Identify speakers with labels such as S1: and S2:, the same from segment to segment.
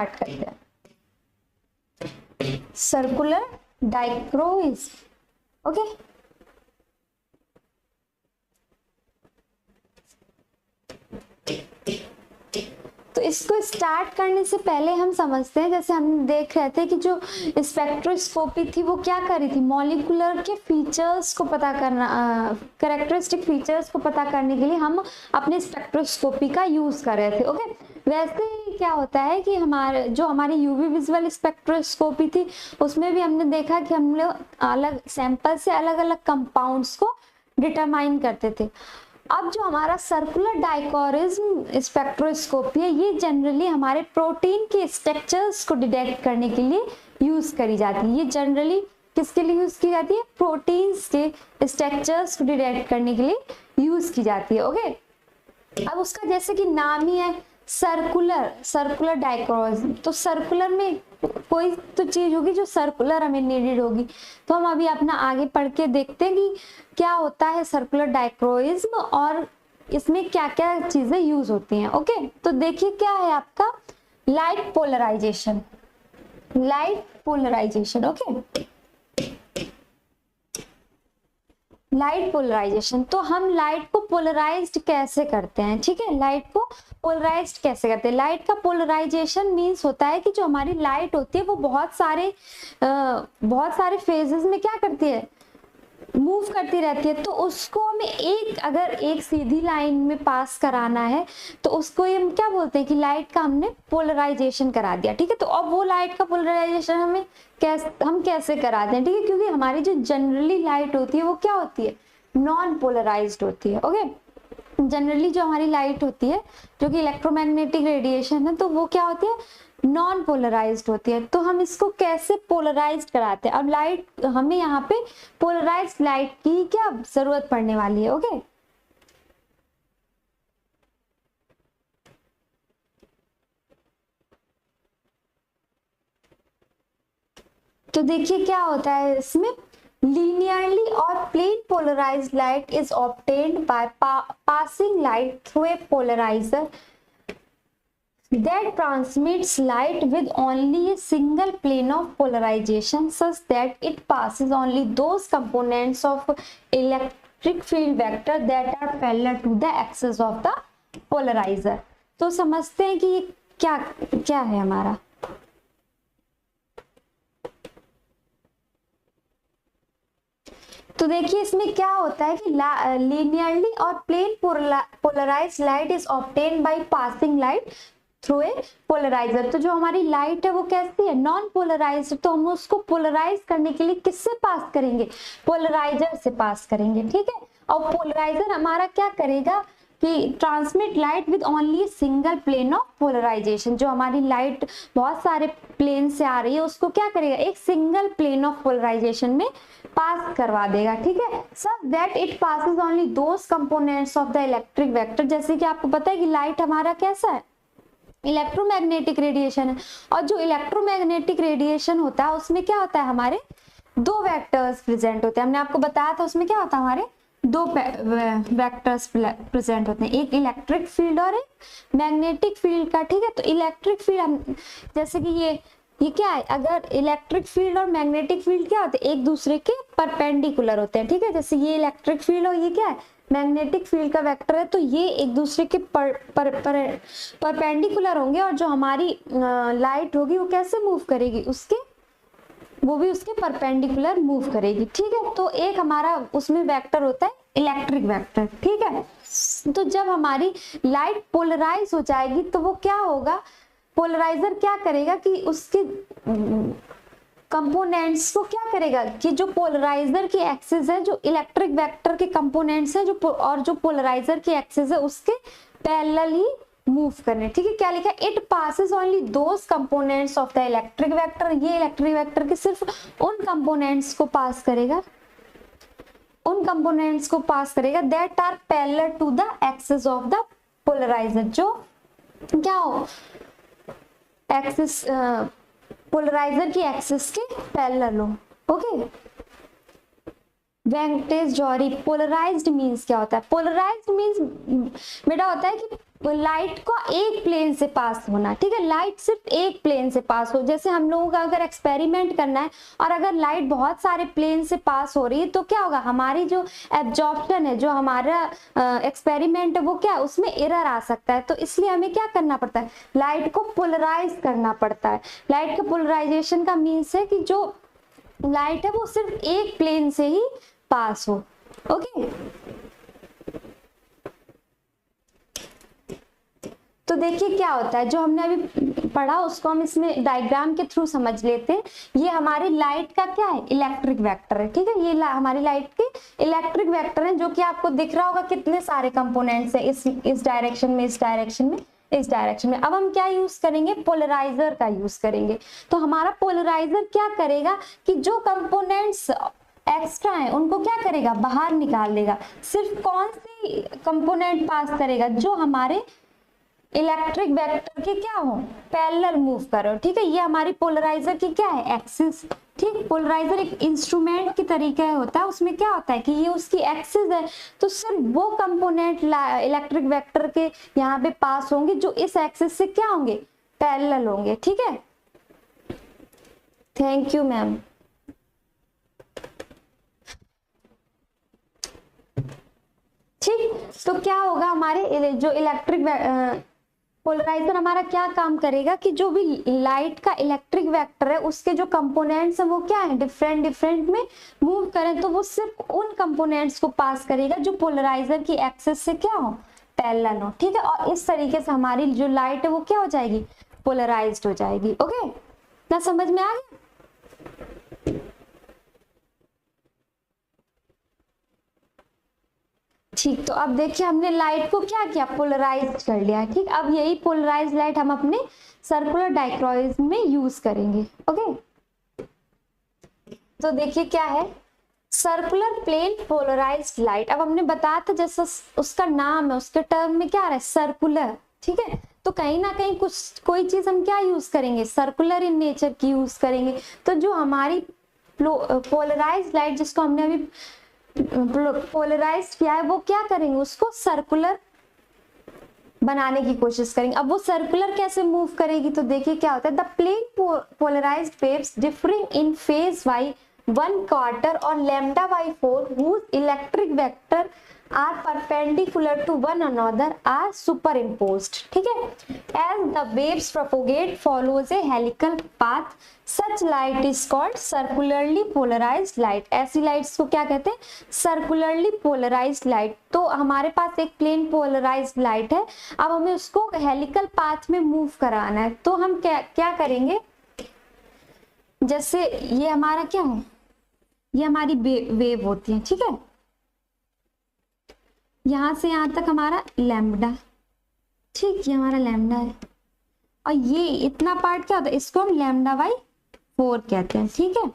S1: Start करते हैं। Circular dichroism, okay. तो इसको स्टार्ट करने से पहले हम समझते हैं, जैसे हम देख रहे थे कि जो स्पेक्ट्रोस्कोपी थी वो क्या कर रही थी, मॉलिक्यूलर के फीचर्स को पता करना, कैरेक्टरिस्टिक फीचर्स को पता करने के लिए हम अपने स्पेक्ट्रोस्कोपी का यूज कर रहे थे, ओके। वैसे ही क्या होता है कि हमारी यूवी विजुअल स्पेक्ट्रोस्कोपी थी उसमें भी हमने देखा कि हम लोग अलग सैंपल से अलग अलग कंपाउंड्स को डिटरमाइन करते थे। अब जो हमारा सर्कुलर डाइक्रोइज्म स्पेक्ट्रोस्कोपी है ये जनरली हमारे प्रोटीन के स्ट्रक्चर्स को डिटेक्ट करने के लिए यूज करी जाती है। ये जनरली किसके लिए यूज की जाती है, प्रोटीन्स के स्ट्रक्चर्स को डिटेक्ट करने के लिए यूज की जाती है, ओके। अब उसका जैसे कि नाम ही है सर्कुलर डाइक्रोइज्म, तो सर्कुलर में कोई तो चीज होगी जो सर्कुलर हमें नीडेड होगी। तो हम अभी अपना आगे पढ़ के देखते हैं कि क्या होता है सर्कुलर डाइक्रोइज्म और इसमें क्या क्या चीजें यूज होती हैं, ओके। तो देखिए क्या है आपका light polarization, okay. Light polarization, तो हम लाइट को पोलराइज्ड कैसे करते हैं, ठीक है। लाइट को पोलराइज्ड कैसे करते हैं, लाइट का पोलराइजेशन मींस होता है कि जो हमारी लाइट होती है वो बहुत सारे फेजेस में क्या करती है, मूव करती रहती है। तो उसको हमें अगर एक सीधी लाइन में पास कराना है तो उसको हम क्या बोलते हैं कि लाइट का हमने पोलराइजेशन करा दिया, ठीक है। तो अब वो लाइट का पोलराइजेशन हम कैसे कराते हैं, ठीक है, क्योंकि हमारी जो जनरली लाइट होती है वो क्या होती है, नॉन पोलराइज्ड होती है, ओके। जनरली जो हमारी लाइट होती है जो कि इलेक्ट्रोमैग्नेटिक रेडिएशन है तो वो क्या होती है, नॉन पोलराइज्ड होती है। तो हम इसको कैसे पोलराइज्ड कराते हैं, अब लाइट हमें यहाँ पे पोलराइज्ड लाइट की क्या जरूरत पड़ने वाली है, ओके। तो देखिए क्या होता है इसमें, linearly or plane polarized light is obtained by passing light through a polarizer that transmits light with only a single plane of polarization such that it passes only those components of electric field vector that are parallel to the axis of the polarizer। तो समझते हैं कि ये क्या है हमारा, तो देखिए इसमें क्या होता है कि लीनियरली और plane polarized light is obtain by passing light through a polarizer. तो जो हमारी लाइट है वो कैसी है, नॉन पोलराइज्ड, तो हम उसको पोलराइज करने के लिए किससे पास करेंगे, पोलराइजर से पास करेंगे, ठीक है। और पोलराइजर हमारा क्या करेगा कि transmit light with only single plane of polarization. जो हमारी लाइट बहुत सारे प्लेन से आ रही है उसको क्या करेगा, एक सिंगल प्लेन ऑफ पोलराइजेशन में पास करवा देगा, ठीक है। So that it passes only those components of the electric vector. जैसे कि आपको पता है कि लाइट हमारा कैसा है, इलेक्ट्रोमैग्नेटिक रेडिएशन है, और जो इलेक्ट्रोमैग्नेटिक रेडिएशन होता है उसमें क्या होता है, हमारे दो वेक्टर्स प्रेजेंट होते हैं। हमने आपको बताया था उसमें क्या होता है, हमारे दो वेक्टर्स प्रेजेंट होते हैं, एक इलेक्ट्रिक फील्ड और एक मैग्नेटिक फील्ड का, ठीक है। तो इलेक्ट्रिक फील्ड जैसे कि ये क्या है, अगर इलेक्ट्रिक फील्ड और मैग्नेटिक फील्ड क्या होते हैं, एक दूसरे के परपेंडिकुलर होते हैं, ठीक है। जैसे ये इलेक्ट्रिक फील्ड और ये क्या है, मैग्नेटिक फील्ड का वेक्टर है, तो ये एक दूसरे के परपेंडिकुलर होंगे और जो हमारी लाइट होगी वो कैसे मूव करेगी, वो भी उसके परपेंडिकुलर मूव करेगी, ठीक है। तो एक हमारा उसमें वेक्टर होता है इलेक्ट्रिक वेक्टर, ठीक है। तो जब हमारी लाइट पोलराइज हो जाएगी तो वो क्या होगा, पोलराइजर क्या करेगा कि उसके कंपोनेंट्स को क्या करेगा कि जो पोलराइजर की एक्सिस है, जो इलेक्ट्रिक वेक्टर के कंपोनेंट्स है जो पोलराइजर की एक्सिस है उसके पैरेलल ही मूव करने, ठीक है। क्या लिखा है, it passes only those components of the electric vector. ये इलेक्ट्रिक वेक्टर के सिर्फ उन कंपोनेंट्स को पास करेगा that are parallel to the axis of the polarizer, जो क्या हो, एक्सिस पोलराइजर की एक्सिस के पैरेलल हो, okay. Venkatesh Johari, polarized means क्या होता है, पोलराइज्ड मींस बेटा होता है कि लाइट को एक प्लेन से पास होना, ठीक है, लाइट सिर्फ एक प्लेन से पास हो। जैसे हम लोगों का अगर एक्सपेरिमेंट करना है और अगर लाइट बहुत सारे प्लेन से पास हो रही है तो क्या होगा, हमारी जो एब्जॉर्प्शन है, जो हमारा एक्सपेरिमेंट है वो क्या, उसमें एरर आ सकता है। तो इसलिए हमें क्या करना पड़ता है, लाइट को पोलराइज करना पड़ता है। लाइट का पोलराइजेशन का मीन्स है कि जो लाइट है वो सिर्फ एक प्लेन से ही पास हो। ओके, तो देखिए क्या होता है, जो हमने अभी पढ़ा उसको हम इसमें डायग्राम के थ्रू समझ लेते हैं। ये हमारी लाइट का क्या है, इलेक्ट्रिक वेक्टर है, ठीक है, ये हमारी लाइट के इलेक्ट्रिक वेक्टर है, जो कि आपको दिख रहा होगा कितने सारे कंपोनेंट्स है, इस डायरेक्शन में, इस डायरेक्शन में, इस डायरेक्शन में। अब हम क्या यूज करेंगे, पोलराइजर का यूज करेंगे। तो हमारा पोलराइजर क्या करेगा कि जो कंपोनेंट्स एक्स्ट्रा है उनको क्या करेगा, बाहर निकाल देगा। सिर्फ कौन सी कंपोनेंट पास करेगा, जो हमारे इलेक्ट्रिक वेक्टर के क्या हो, पैरेलल मूव करो, ठीक है। ये हमारी पोलराइजर की क्या है, एक्सिस, ठीक। पोलराइजर एक इंस्ट्रूमेंट की तरीके होता है, उसमें क्या होता है कि ये उसकी एक्सिस है, तो सिर्फ वो कंपोनेंट इलेक्ट्रिक वेक्टर के यहाँ पे पास होंगे जो इस एक्सिस से क्या होंगे, पैरेलल होंगे, ठीक है। Thank you ma'am. ठीक, तो क्या होगा, हमारे जो इलेक्ट्रिक पोलराइजर हमारा क्या काम करेगा कि जो भी लाइट का इलेक्ट्रिक वेक्टर है उसके जो कंपोनेंट्स हैं वो क्या है, डिफरेंट डिफरेंट में मूव करें, तो वो सिर्फ उन कंपोनेंट्स को पास करेगा जो पोलराइजर की एक्सिस से क्या हो, पैरेलल हो, ठीक है। और इस तरीके से हमारी जो लाइट है वो क्या हो जाएगी, पोलराइज्ड हो जाएगी। ओके, ना समझ में आ गया। ठीक, तो अब देखिए हमने लाइट को क्या किया, पोलराइज कर लिया, ठीक। अब यही पोलराइज लाइट हम अपने सर्कुलर डायक्रोइज्म में यूज करेंगे। ओके, तो देखिए क्या है, सर्कुलर प्लेन पोलराइज्ड लाइट। अब हमने बताया था जैसा उसका नाम है, उसके टर्म में क्या आ रहा है, सर्कुलर, ठीक है। तो कहीं ना कहीं कुछ कोई चीज हम क्या यूज करेंगे, सर्कुलर इन नेचर की यूज करेंगे। तो जो हमारी पोलराइज्ड लाइट जिसको हमने अभी पोलराइज किया है वो क्या करेंगे, उसको सर्कुलर बनाने की कोशिश करेंगे। अब वो सर्कुलर कैसे मूव करेगी, तो देखिए क्या होता है, the plane polarized waves differing in phase by 1/4 और lambda by 4 whose electric vector are perpendicular to one another are superimposed, ठीक है। As the waves propagate follows a helical path, such light is called circularly polarized light। ऐसी lights को क्या कहते हैं, circularly polarized light. तो हमारे पास एक प्लेन पोलराइज्ड लाइट है, अब हमें उसको हेलिकल पाथ में मूव कराना है। तो हम क्या करेंगे, जैसे ये हमारा क्या है, ये हमारी वेव होती है, ठीक है। यहां से यहां तक हमारा लैम्बडा, ठीक, ये हमारा लैम्बडा है, और ये इतना पार्ट क्या होता है, इसको हम लैम्बडा बाई 4 कहते हैं, ठीक है।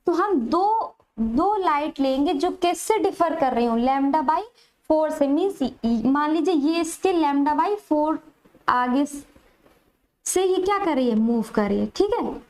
S1: तो हम दो लाइट लेंगे जो किससे डिफर कर रही हूँ, लैम्बडा बाई 4 से। मीन्स मान लीजिए ये इसके लैम्बडा बाई 4 आगे से ये क्या कर रही है, मूव कर रही है, ठीक है।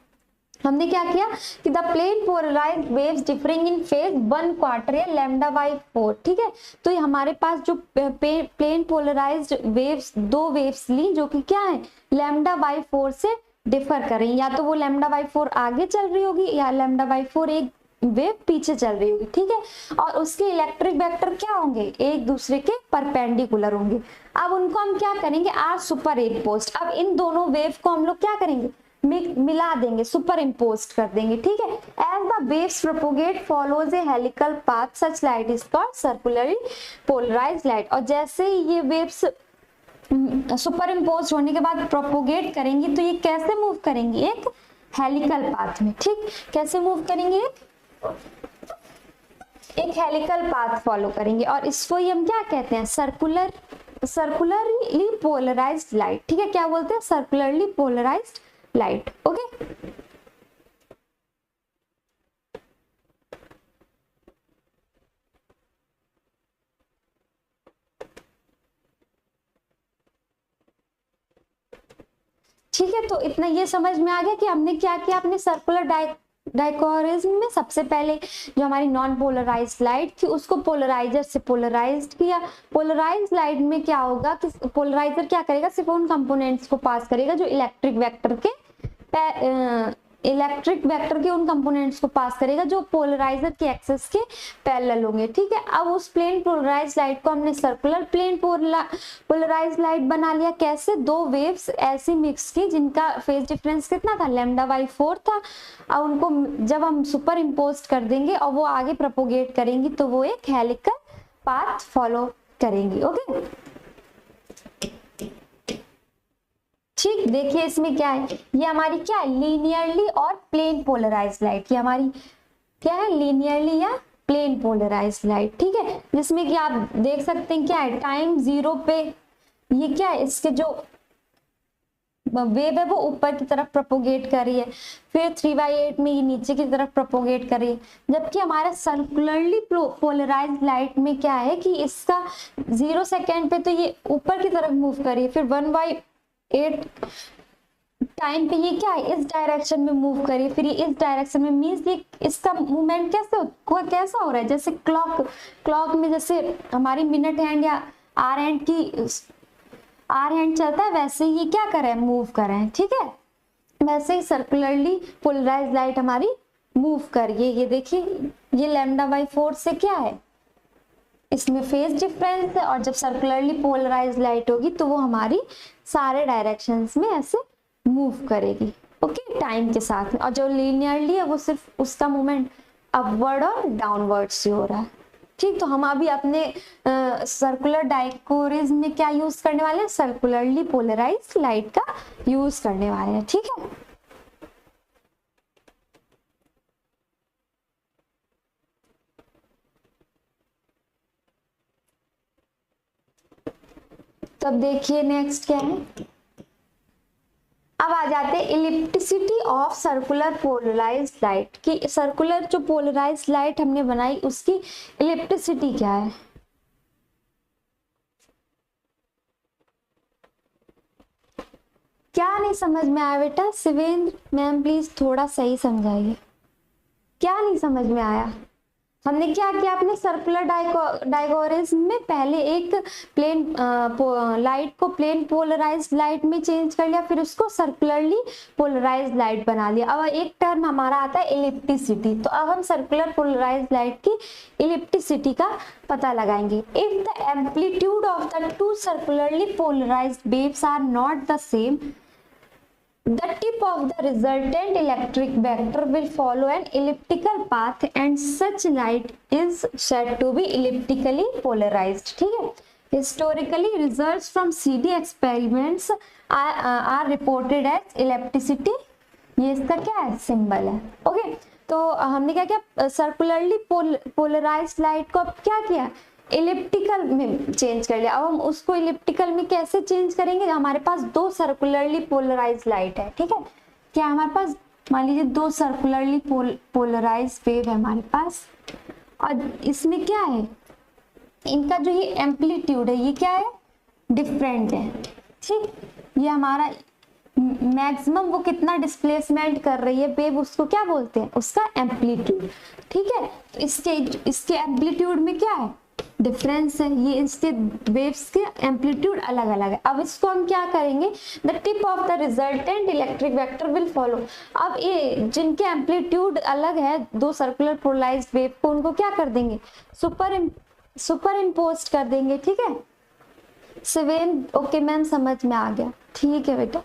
S1: हमने क्या किया कि the plane polarized waves differing in phase 1/4 या लैम्डा बाई 4, ठीक है। तो ये हमारे पास जो प्लेन पोलराइज्ड वेव्स, दो वेव्स ली जो कि क्या है, लैम्डा बाई 4 से डिफर कर रही है, या तो वो लैम्डा बाई 4 आगे चल रही होगी या लैम्डा बाई 4 एक वेव पीछे चल रही होगी, ठीक है। और उसके इलेक्ट्रिक वेक्टर क्या होंगे, एक दूसरे के परपेंडिकुलर होंगे। अब उनको हम क्या करेंगे, आर सुपर इम्पोज्ड। अब इन दोनों वेव को हम लोग क्या करेंगे, मिला देंगे, सुपर इम्पोज कर देंगे, ठीक है। As the waves propagate follows a helical path, such light is called circularly polarized light. और जैसे ही ये वेव्स सुपर इम्पोज होने के बाद प्रोपोगेट करेंगी तो ये कैसे मूव करेंगी, एक हेलिकल पाथ में, ठीक। कैसे मूव करेंगे, एक हेलिकल पाथ फॉलो करेंगे, और इसको ही हम क्या कहते हैं, सर्कुलरली पोलराइज्ड लाइट, ठीक है। क्या बोलते हैं, सर्कुलरली पोलराइज्ड लाइट। ओके, ठीक है। तो इतना ये समझ में आ गया कि हमने क्या किया, अपने सर्कुलर डाइकोरिज्म में सबसे पहले जो हमारी नॉन पोलराइज्ड लाइट थी उसको पोलराइजर से पोलराइज्ड किया। पोलराइज्ड लाइट में क्या होगा कि पोलराइजर क्या करेगा, सिर्फ उन कंपोनेंट्स को पास करेगा जो इलेक्ट्रिक वेक्टर के उन कंपोनेंट्स को पास करेगा जो पोलराइजर के एक्सिस के पैरेलल होंगे। ठीक है, अब उस प्लेन पोलराइज्ड लाइट को हमने सर्कुलर प्लेन पोलराइज्ड लाइट बना लिया। कैसे, दो वेव्स ऐसी मिक्स की जिनका फेज डिफरेंस कितना था, λ/4 था। अब उनको जब हम सुपर इम्पोज कर देंगे और वो आगे प्रोपोगेट करेंगी तो वो एक हेलिकल पाथ फॉलो करेंगी। ओके, ठीक, देखिए इसमें क्या है, ये हमारी क्या है, लीनियरली और प्लेन पोलराइज्ड लाइट। ये हमारी क्या है, लीनियरली या प्लेन पोलराइज्ड लाइट। ठीक है, जिसमें कि आप देख सकते हैं क्या है, टाइम 0 पे ये क्या है, इसके जो वेव है वो ऊपर की तरफ प्रोपोगेट कर रही है, फिर 3/8 में ये नीचे की तरफ प्रोपोगेट कर रही है। जबकि हमारा सर्कुलरली पोलराइज्ड लाइट में क्या है कि इसका 0 सेकेंड पे तो ये ऊपर की तरफ मूव कर रही है, फिर 1/8 टाइम पे ये क्या है, इस डायरेक्शन में मूव करिए, फिर ये इस डायरेक्शन में, मीन्स ये इसका मूवमेंट कैसा हो रहा है, जैसे क्लॉक में जैसे हमारी मिनट हैंड या आर हैंड चलता है, वैसे ये क्या कर रहे हैं, मूव कर रहे हैं। ठीक है, वैसे ही सर्कुलरली पोलराइज्ड लाइट हमारी मूव कर रही है। ये देखिए, ये λ/4 से क्या है, इसमें फेज डिफरेंस है, और जब सर्कुलरली पोलराइज्ड लाइट होगी तो वो हमारी सारे डायरेक्शंस में ऐसे मूव करेगी। ओके, टाइम के साथ में। और जो लीनियरली है वो सिर्फ उसका मूवमेंट अपवर्ड और डाउनवर्ड से हो रहा है। ठीक, तो हम अभी अपने सर्कुलर डाइकोरिज्म में क्या यूज करने वाले हैं, सर्कुलरली पोलराइज्ड लाइट का यूज करने वाले हैं। ठीक है, तब देखिए नेक्स्ट क्या है, अब आ जाते हैं इलिप्टिसिटी ऑफ सर्कुलर पोलराइज्ड लाइट की। सर्कुलर जो पोलराइज्ड लाइट हमने बनाई उसकी इलिप्टिसिटी क्या है। क्या नहीं समझ में आया बेटा, शिवेंद्र मैम प्लीज थोड़ा सही समझाइए, क्या नहीं समझ में आया। हमने क्या किया, अपने सर्कुलर डाइकोरिज्म में पहले एक प्लेन लाइट को प्लेन पोलराइज्ड लाइट में चेंज कर लिया, फिर उसको सर्कुलरली पोलराइज्ड लाइट बना लिया। अब एक टर्म हमारा आता है इलिप्टिसिटी। तो अब हम सर्कुलर पोलराइज्ड लाइट की इलिप्टिसिटी का पता लगाएंगे। If the amplitude of the two circularly polarized waves are not the same, the tip of the resultant electric vector will follow an elliptical path and such light is said to be elliptically polarized. ठीक है, historically results from CD experiments are reported as ellipticity। ये इसका क्या है, symbol है। Okay, तो हमने क्या किया, सर्कुलरली पोलराइज्ड लाइट को अब क्या किया, इलिप्टिकल में चेंज कर लिया। अब हम उसको इलिप्टिकल में कैसे चेंज करेंगे, हमारे पास दो सर्कुलरली पोलराइज्ड लाइट है। ठीक है, क्या हमारे पास, मान लीजिए दो सर्कुलरली पोलराइज्ड वेव है हमारे पास, और इसमें क्या है, इनका जो ये एम्पलीट्यूड है ये क्या है, डिफरेंट है। ठीक, ये हमारा मैक्सिमम वो कितना डिस्प्लेसमेंट कर रही है वेव, उसको क्या बोलते हैं, उसका एम्पलीट्यूड। ठीक है, तो इसके एम्पलीट्यूड में क्या है, डिफरेंस है, ये इसके वेव्स के एम्पलीट्यूड अलग अलग है। अब इसको हम क्या करेंगे, the tip of the resultant electric vector will follow. अब ये जिनके एम्पलीट्यूड अलग है, दो सर्कुलर पोलराइज्ड वेव को, उनको क्या कर देंगे, सुपर इम्पोज कर देंगे। ठीक है, शिवेन, ओके मैम समझ में आ गया, ठीक है बेटा।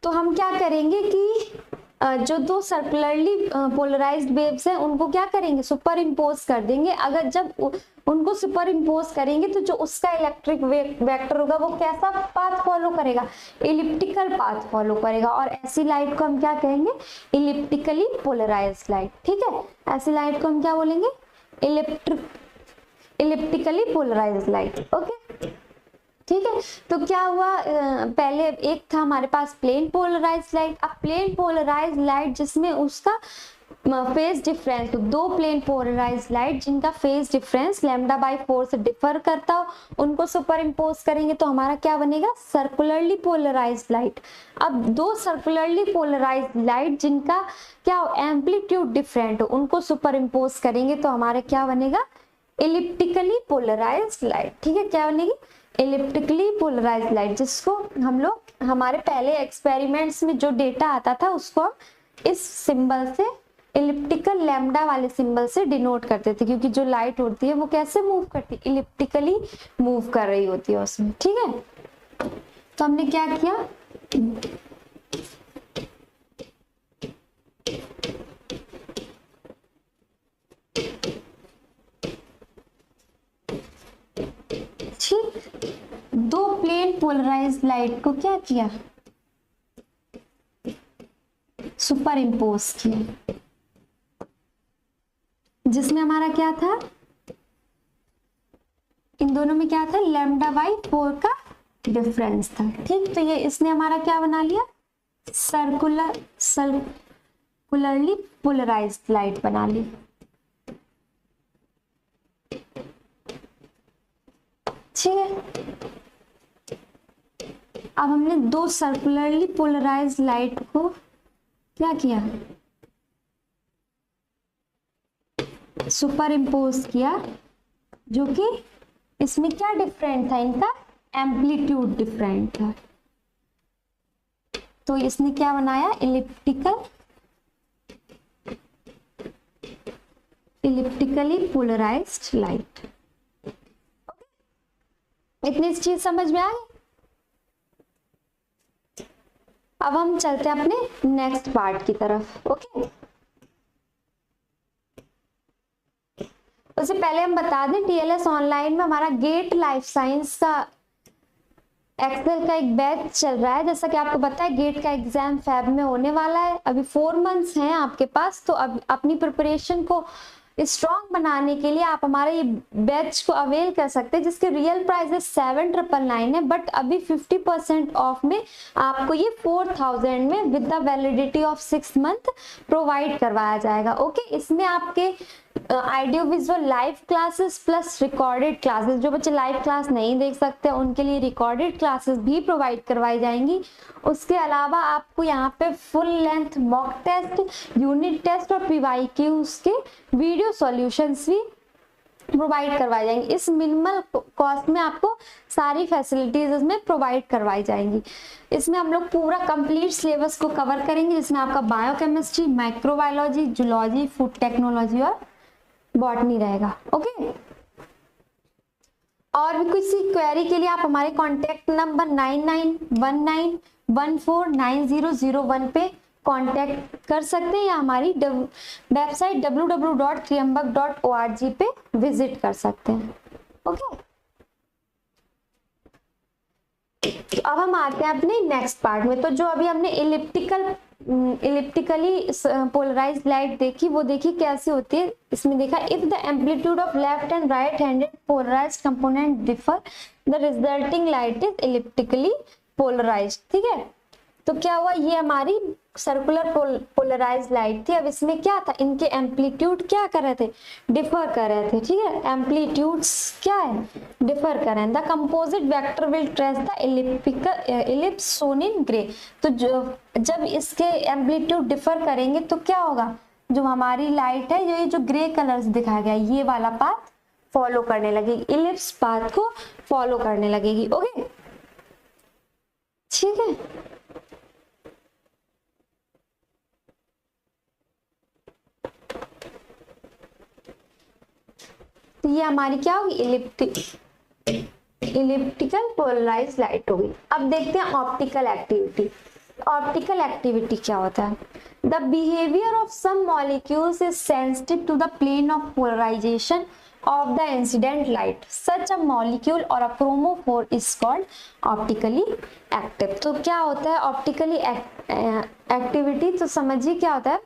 S1: तो हम क्या करेंगे कि जो दो सर्कुलरली पोलराइज्ड वेव्स हैं उनको क्या करेंगे, सुपर इम्पोज कर देंगे। अगर जब उनको सुपर इम्पोज करेंगे तो जो उसका इलेक्ट्रिक वेक्टर होगा वो कैसा पाथ फॉलो करेगा, इलिप्टिकल पाथ फॉलो करेगा। और ऐसी लाइट को हम क्या कहेंगे, इलिप्टिकली पोलराइज्ड लाइट। ठीक है, ऐसी लाइट को हम क्या बोलेंगे, इलिप्टिकली पोलराइज्ड लाइट। ओके, ठीक है, तो क्या हुआ, पहले एक था हमारे पास प्लेन पोलराइज्ड लाइट। अब प्लेन पोलराइज्ड लाइट जिसमें उसका फेज डिफरेंस, दो प्लेन पोलराइज लाइट जिनका फेज डिफरेंस λ/4 से डिफर करता हो, उनको सुपर इम्पोज करेंगे तो हमारा क्या बनेगा, सर्कुलरली पोलराइज लाइट। अब दो सर्कुलरली पोलराइज लाइट जिनका क्या हो, एम्पलीट्यूड डिफरेंट हो, उनको सुपर इम्पोज करेंगे तो हमारा क्या बनेगा, इलिप्टिकली पोलराइज लाइट। ठीक है, क्या बनेगी, इलिप्टिकली पोलराइज लाइट, जिसको हम लोग हमारे पहले एक्सपेरिमेंट्स में जो डेटा आता था उसको हम इस सिंबल से, इलिप्टिकल लैम्डा वाले सिंबल से डिनोट करते थे, क्योंकि जो लाइट होती है वो कैसे मूव करती है, इलिप्टिकली मूव कर रही होती है उसमें। ठीक है, तो हमने क्या किया, ठीक, दो प्लेन पोलराइज लाइट को क्या किया, सुपर इम्पोज किया, जिसमें हमारा क्या था, इन दोनों में क्या था, λ/4 का डिफरेंस था। ठीक, तो ये इसने हमारा क्या बना लिया, सर्कुलरली पोलराइज्ड लाइट बना ली। ठीक है, अब हमने दो सर्कुलरली पोलराइज्ड लाइट को क्या किया, सुपर इम्पोज किया, जो कि इसमें क्या डिफरेंट था, इनका एम्पलीट्यूड डिफरेंट था। तो इसने क्या बनाया, इलिप्टिकली पोलराइज्ड लाइट। इतनी चीज समझ में आ गई। अब हम चलते हैं अपने नेक्स्ट पार्ट की तरफ। ओके, उससे पहले हम बता दें, टीएलएस ऑनलाइन में हमारा गेट लाइफ साइंस का एक्सेल का एक बैच चल रहा है। जैसा कि आपको पता है, गेट का एग्जाम फेब में होने वाला है, अभी 4 मंथ्स हैं आपके पास, तो अब अपनी प्रिपरेशन को स्ट्रॉन्ग बनाने के लिए आप हमारे ये बैच को अवेल कर सकते हैं, जिसके रियल प्राइस 7,999 है, बट अभी 50% ऑफ में आपको ये 4,000 में with the validity of 6 month provide करवाया जाएगा। ओके, इसमें आपके audio visual live classes plus recorded classes, जो बच्चे लाइव क्लास नहीं देख सकते उनके लिए रिकॉर्डेड क्लासेस भी प्रोवाइड करवाई जाएंगी। उसके अलावा आपको यहाँ पे full length mock test, unit test और PYQs के वीडियो सॉल्यूशंस भी प्रोवाइड करवाई जाएंगी। इस मिनिमल कॉस्ट में आपको सारी फैसिलिटीज इसमें प्रोवाइड करवाई जाएंगी। इसमें हम लोग पूरा कंप्लीट सिलेबस को कवर करेंगे, जिसमें आपका biochemistry, microbiology, zoology, food technology और बॉटनी रहेगा। ओके, और भी किसी क्वेरी के लिए आप हमारे कॉन्टेक्ट नंबर 9919149001 पे कांटेक्ट कर सकते हैं, या हमारी वेबसाइट www.triambak.org पे विजिट कर सकते हैं। ओके, तो अब हम आते हैं अपने नेक्स्ट पार्ट में। तो जो अभी हमने इलिप्टिकली पोलराइज्ड लाइट देखी, वो देखी कैसे होती है। इसमें देखा, if the amplitude of left and right handed polarized component differ, the resulting light is elliptically polarized. ठीक है, तो क्या हुआ, ये हमारी सर्कुलर पोलराइज्ड लाइट थी। अब इसमें क्या था, इनके एम्पलीट्यूड क्या कर रहे थे, डिफर कर रहे थे। ठीक है, एम्पलीट्यूड्स क्या है, डिफर कर रहे हैं। The composite vector will trace the ellipse shown in grey. तो जब इसके एम्पलीट्यूड डिफर करेंगे तो क्या होगा, जो हमारी लाइट है, ये जो ग्रे कलर से दिखाया गया, ये वाला पाथ फॉलो करने लगेगी, इलिप्स पाथ को फॉलो करने लगेगी। ओके, ठीक है, तो ये हमारी क्या होगी, इलिप्टिकल पोलराइज्ड लाइट होगी। अब देखते हैं ऑप्टिकल एक्टिविटी। ऑप्टिकल एक्टिविटी क्या होता है, the behaviour of some molecules is sensitive to the plane of polarization of the incident light. Such a molecule or a chromophore is called optically active. तो क्या होता है ऑप्टिकली एक्टिविटी, तो समझिए क्या होता है,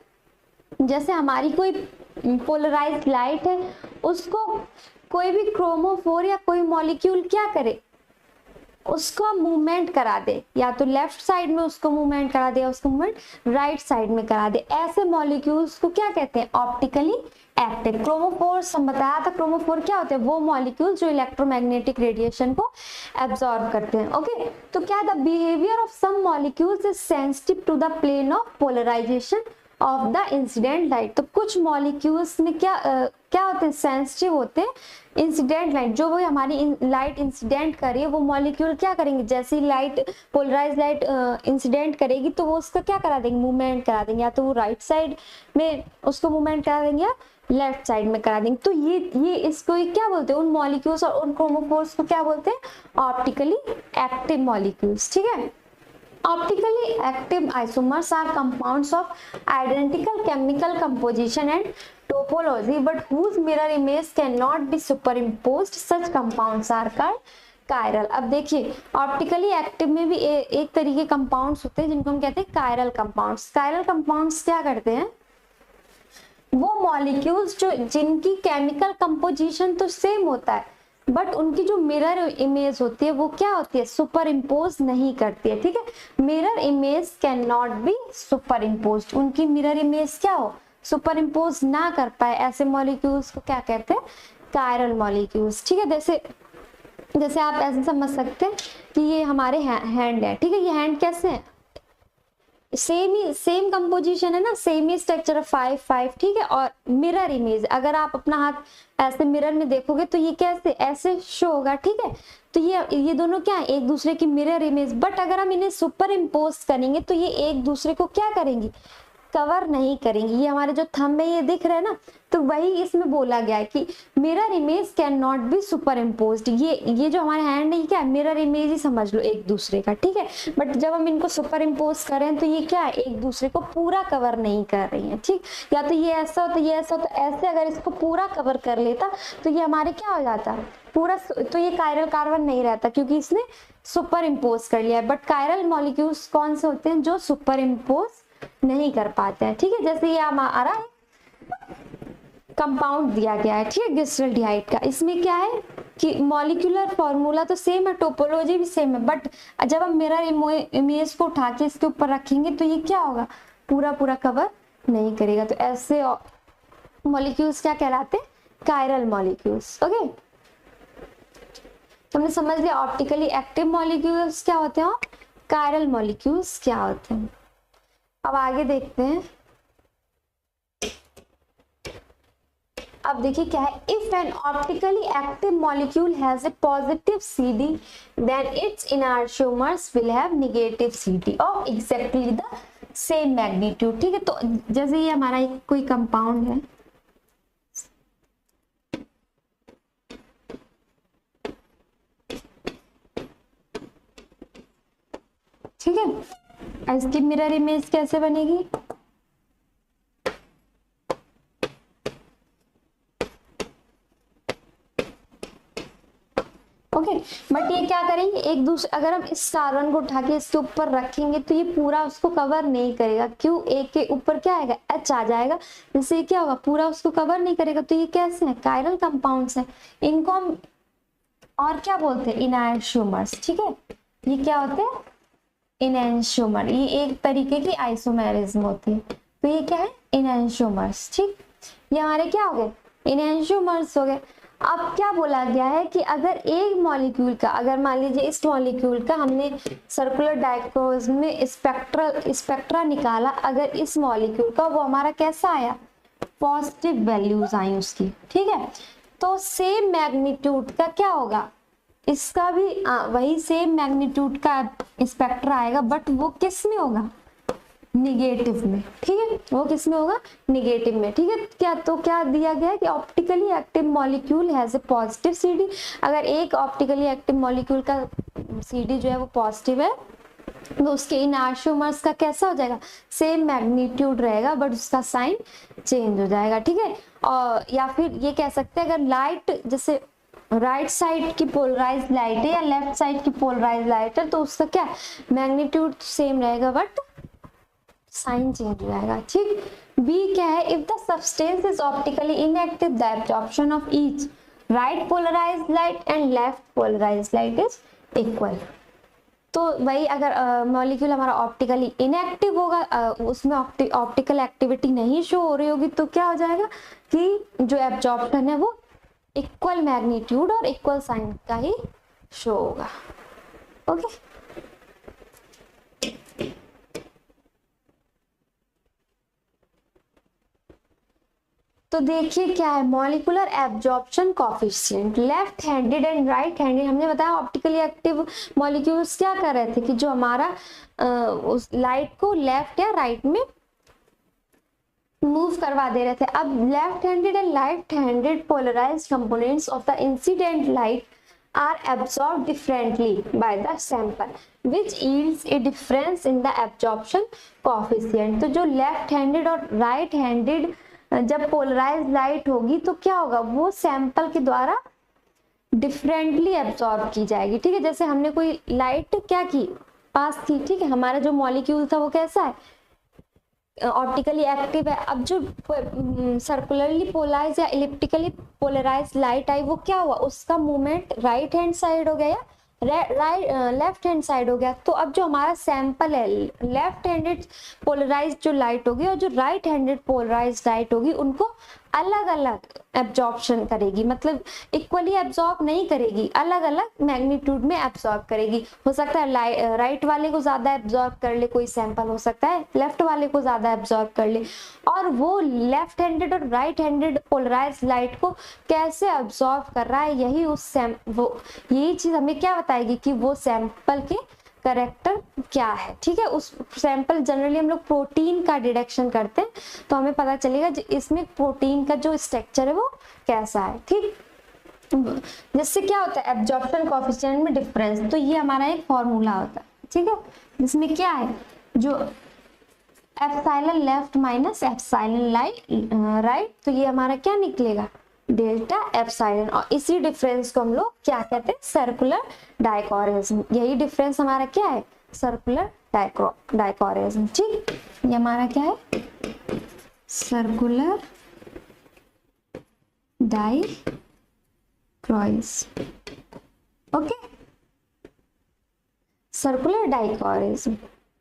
S1: जैसे हमारी कोई पोलराइज्ड लाइट है, उसको कोई भी क्रोमोफोर या कोई मॉलिक्यूल क्या करे, उसको मूवमेंट करा दे, या तो लेफ्ट साइड में उसको मूवमेंट करा दे या उसको मूवमेंट राइट साइड में करा दे, ऐसे मॉलिक्यूल्स को क्या कहते हैं? Optically active. क्रोमोफोर्स हम बताया था, क्रोमोफोर क्या होते हैं? वो मॉलिक्यूल्स जो इलेक्ट्रोमैग्नेटिक रेडिएशन को एब्जॉर्ब करते हैं। ओके, तो क्या the behaviour of some molecules is sensitive to the plane of polarization of the incident light. तो कुछ मॉलिक्यूल्स में क्या होते हैं? सेंसिटिव होते हैं इंसिडेंट लाइट, जो वो हमारी लाइट इंसिडेंट करे वो मॉलिक्यूल क्या करेंगे? जैसी लाइट पोलराइज लाइट इंसिडेंट करेगी तो वो उसका क्या करा देंगे? मूवमेंट करा देंगे, या तो वो राइट साइड में उसको मूवमेंट करा देंगे या लेफ्ट साइड में करा देंगे। तो ये इसको क्या बोलते हैं? उन मॉलिक्यूल्स और उन क्रोमोफोर्स को क्या बोलते हैं? Optically active molecules. ठीक है, optically active isomers are compounds of identical chemical composition and topology but whose mirror image cannot be superimposed. Such compounds are called chiral. अब देखिए ऑप्टिकली एक्टिव में भी एक तरीके कंपाउंड्स होते हैं जिनको हम कहते हैं कायरल कंपाउंड्स। कायरल कंपाउंड्स क्या करते हैं? वो मॉलिक्यूल्स जो जिनकी केमिकल कंपोजिशन तो सेम होता है बट उनकी जो मिरर इमेज होती है वो क्या होती है? सुपर इम्पोज नहीं करती है। ठीक है, mirror image can not be super impose, उनकी मिरर इमेज क्या हो? सुपर इम्पोज ना कर पाए, ऐसे मॉलिक्यूल्स को क्या कहते हैं? Chiral molecules. ठीक है, जैसे आप ऐसे समझ सकते हैं कि ये हमारे हैंड है। ठीक है, ये हैंड कैसे है? सेम कंपोजिशन है ना, सेम ही स्ट्रक्चर 5-5। ठीक है, और मिरर इमेज अगर आप अपना हाथ ऐसे मिरर में देखोगे तो ये कैसे ऐसे शो होगा। ठीक है, तो ये दोनों क्या है? एक दूसरे की मिरर इमेज। बट अगर हम इन्हें सुपर इम्पोज करेंगे तो ये एक दूसरे को क्या करेंगी? कवर नहीं करेंगी। ये हमारे जो थंब में ये दिख रहा है ना, तो वही इसमें बोला गया है कि mirror image can not be super imposed. ये जो हमारे हैंड है क्या है? मिरर इमेज ही समझ लो एक दूसरे का। ठीक है, बट जब हम इनको सुपर इम्पोज करें तो ये क्या है? एक दूसरे को पूरा कवर नहीं कर रही है। ठीक, या तो ये ऐसा होता, ये ऐसा होता, ऐसे अगर इसको पूरा कवर कर लेता तो ये हमारे क्या हो जाता? पूरा। तो ये कायरल कार्बन नहीं रहता क्योंकि इसने सुपर इम्पोज कर लिया है। बट कायरल मॉलिक्यूल्स कौन से होते हैं? जो सुपर इम्पोज नहीं कर पाते हैं। ठीक है, जैसे ये हमारा कंपाउंड दिया गया है, ठीक है, ग्लिसरॉल्डिहाइड का। इसमें क्या है कि मॉलिक्यूलर फॉर्मूला तो सेम है, टोपोलॉजी भी सेम है, बट जब हम मिरर इमेज को उठा के इसके ऊपर रखेंगे तो ये क्या होगा? पूरा कवर नहीं करेगा। तो ऐसे मॉलिक्यूल्स क्या कहलाते हैं? Chiral molecules. ओके, तुमने समझ लिया ऑप्टिकली एक्टिव मॉलिक्यूल्स क्या होते हैं और कायरल मॉलिक्यूल्स क्या होते हैं। अब आगे देखते हैं। अब देखिए क्या है? If an optically active molecule has a positive CD then its enantiomers will have negative CD of exactly the same magnitude. ठीक है, तो जैसे ये हमारा एक कोई कंपाउंड है, ठीक है, इसकी मिरर इमेज कैसे बनेगी? ओके, बट ये क्या करेंगे? एक दूसरे अगर हम इस कार्बन को उठा के इसके ऊपर रखेंगे तो ये पूरा उसको कवर नहीं करेगा। क्यों? एक के ऊपर क्या आएगा? H आ जाएगा, जिससे क्या होगा? पूरा उसको कवर नहीं करेगा। तो ये कैसे है? कायरल कंपाउंड्स हैं। इनको हम और क्या बोलते हैं? इनैंशियोमर्स। ठीक है, ये क्या होते हैं? इनैंशियोमर। ये एक तरीके की आइसोमेरिज्म होती है। तो ये क्या है? इनैंशियोमर्स। ठीक, ये हमारे क्या हो गए? इनैंशियोमर्स हो गए। अब क्या बोला गया है कि अगर एक मॉलिक्यूल का, अगर मान लीजिए इस मॉलिक्यूल का हमने सर्कुलर डायक्रोज में स्पेक्ट्रा निकाला, अगर इस मॉलिक्यूल का वो हमारा कैसा आया? पॉजिटिव वैल्यूज आई उसकी। ठीक है, तो सेम मैग्नीट्यूड का क्या होगा? इसका भी वही सेम मैग्नीट्यूड का स्पेक्ट्रा आएगा, बट वो किस में होगा? निगेटिव में। ठीक है, वो किस में होगा? निगेटिव में। ठीक है, क्या दिया गया है कि optically active molecule has a positive CD। अगर एक ऑप्टिकली एक्टिव मॉलिक्यूल का CD जो है वो पॉजिटिव है तो उसके इनैंशियोमर्स का कैसा हो जाएगा? सेम मैग्नीट्यूड रहेगा बट उसका साइन चेंज हो जाएगा। ठीक है, और या फिर ये कह सकते हैं अगर लाइट जैसे राइट साइड की पोलराइज लाइट है या लेफ्ट साइड की पोलराइज लाइट है तो उसका क्या मैग्नीट्यूड सेम रहेगा बट साइन चेंज हो जाएगा। ठीक, बी क्या है? If the substance is optically inactive the absorption of each right polarized light and left polarized light is equal. तो वही अगर मॉलिक्यूल हमारा ऑप्टिकली इनएक्टिव होगा, उसमें ऑप्टिकल एक्टिविटी नहीं शो हो रही होगी, तो क्या हो जाएगा कि जो एब्जॉर्प्शन है वो इक्वल मैग्नीट्यूड और इक्वल साइन का ही शो होगा। ओके, तो देखिए क्या है molecular absorption coefficient. Left handed and right handed, हमने बताया ऑप्टिकली एक्टिव मॉलिक्यूल्स क्या कर रहे थे कि जो हमारा उस लाइट को लेफ्ट या राइट में मूव करवा दे रहे थे। अब left handed and right handed polarized components of the incident light are absorbed differently by the sample which yields a difference in the absorption coefficient। तो जो लेफ्ट हैंडेड और राइट हैंडेड जब polarise light होगी तो क्या होगा, वो sample के द्वारा डिफरेंटली एब्जॉर्ब की जाएगी। ठीक है, जैसे हमने कोई लाइट क्या की, पास की, ठीक है, हमारा जो मॉलिक्यूल था वो कैसा है, ऑप्टिकली एक्टिव है। अब जो सर्कुलरली पोलराइज या इलिप्टिकली पोलराइज लाइट आई वो क्या हुआ, उसका मूवमेंट राइट हैंड साइड हो गया या लेफ्ट हैंड साइड हो गया। तो अब जो हमारा सैंपल है लेफ्ट हैंडेड पोलराइज जो लाइट होगी और जो राइट हैंडेड पोलराइज लाइट होगी उनको अलग अलग एब्जॉर्प्शन करेगी, मतलब इक्वली एब्जॉर्ब नहीं करेगी, अलग अलग मैग्नीट्यूड में एब्जॉर्ब करेगी। हो सकता है राइट वाले को ज्यादा एब्जॉर्ब कर ले कोई सैंपल, हो सकता है लेफ्ट वाले को ज्यादा एब्जॉर्ब कर ले। और वो लेफ्ट हैंडेड और राइट हैंडेड पोलराइज लाइट को कैसे एब्जॉर्ब कर रहा है, यही चीज हमें क्या बताएगी कि वो सैंपल के करेक्टर क्या है। ठीक है, उस सैंपल जनरली हम लोग प्रोटीन का डिटेक्शन करते हैं तो हमें पता चलेगा इसमें प्रोटीन का जो स्ट्रक्चर है वो कैसा है। ठीक, जिससे क्या होता है एब्जॉर्प्शन कोएफिशिएंट में डिफरेंस। तो ये हमारा एक फॉर्मूला होता है, ठीक है, जिसमें क्या है जो epsilon left minus epsilon right, तो ये हमारा क्या निकलेगा डेल्टा एप्सिलॉन। और इसी डिफरेंस को हम लोग क्या कहते हैं, सर्कुलर डाइकोरिज्म। यही डिफरेंस हमारा क्या है, सर्कुलर डाइकोरिज्म। ठीक, ये हमारा क्या है, circular dichroism. Okay, circular dichroism.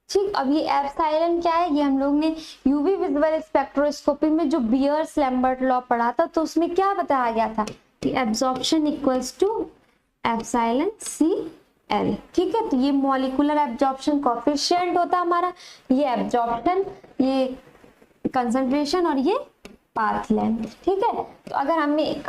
S1: ठीक, अब ये एप्सिलॉन क्या है, ये हम लोग ने यूवी विजिबल स्पेक्ट्रोस्कोपी में जो बियर्स लैम्बर्ट लॉ पढ़ा था तो उसमें क्या बताया गया था कि absorption equals to epsilon C L. ठीक है, तो ये मॉलिक्यूलर एब्जॉर्प्शन कोएफिशिएंट होता है हमारा, ये एब्जॉर्प्शन, ये कंसंट्रेशन और ये पाथ लेंथ। ठीक है, तो अगर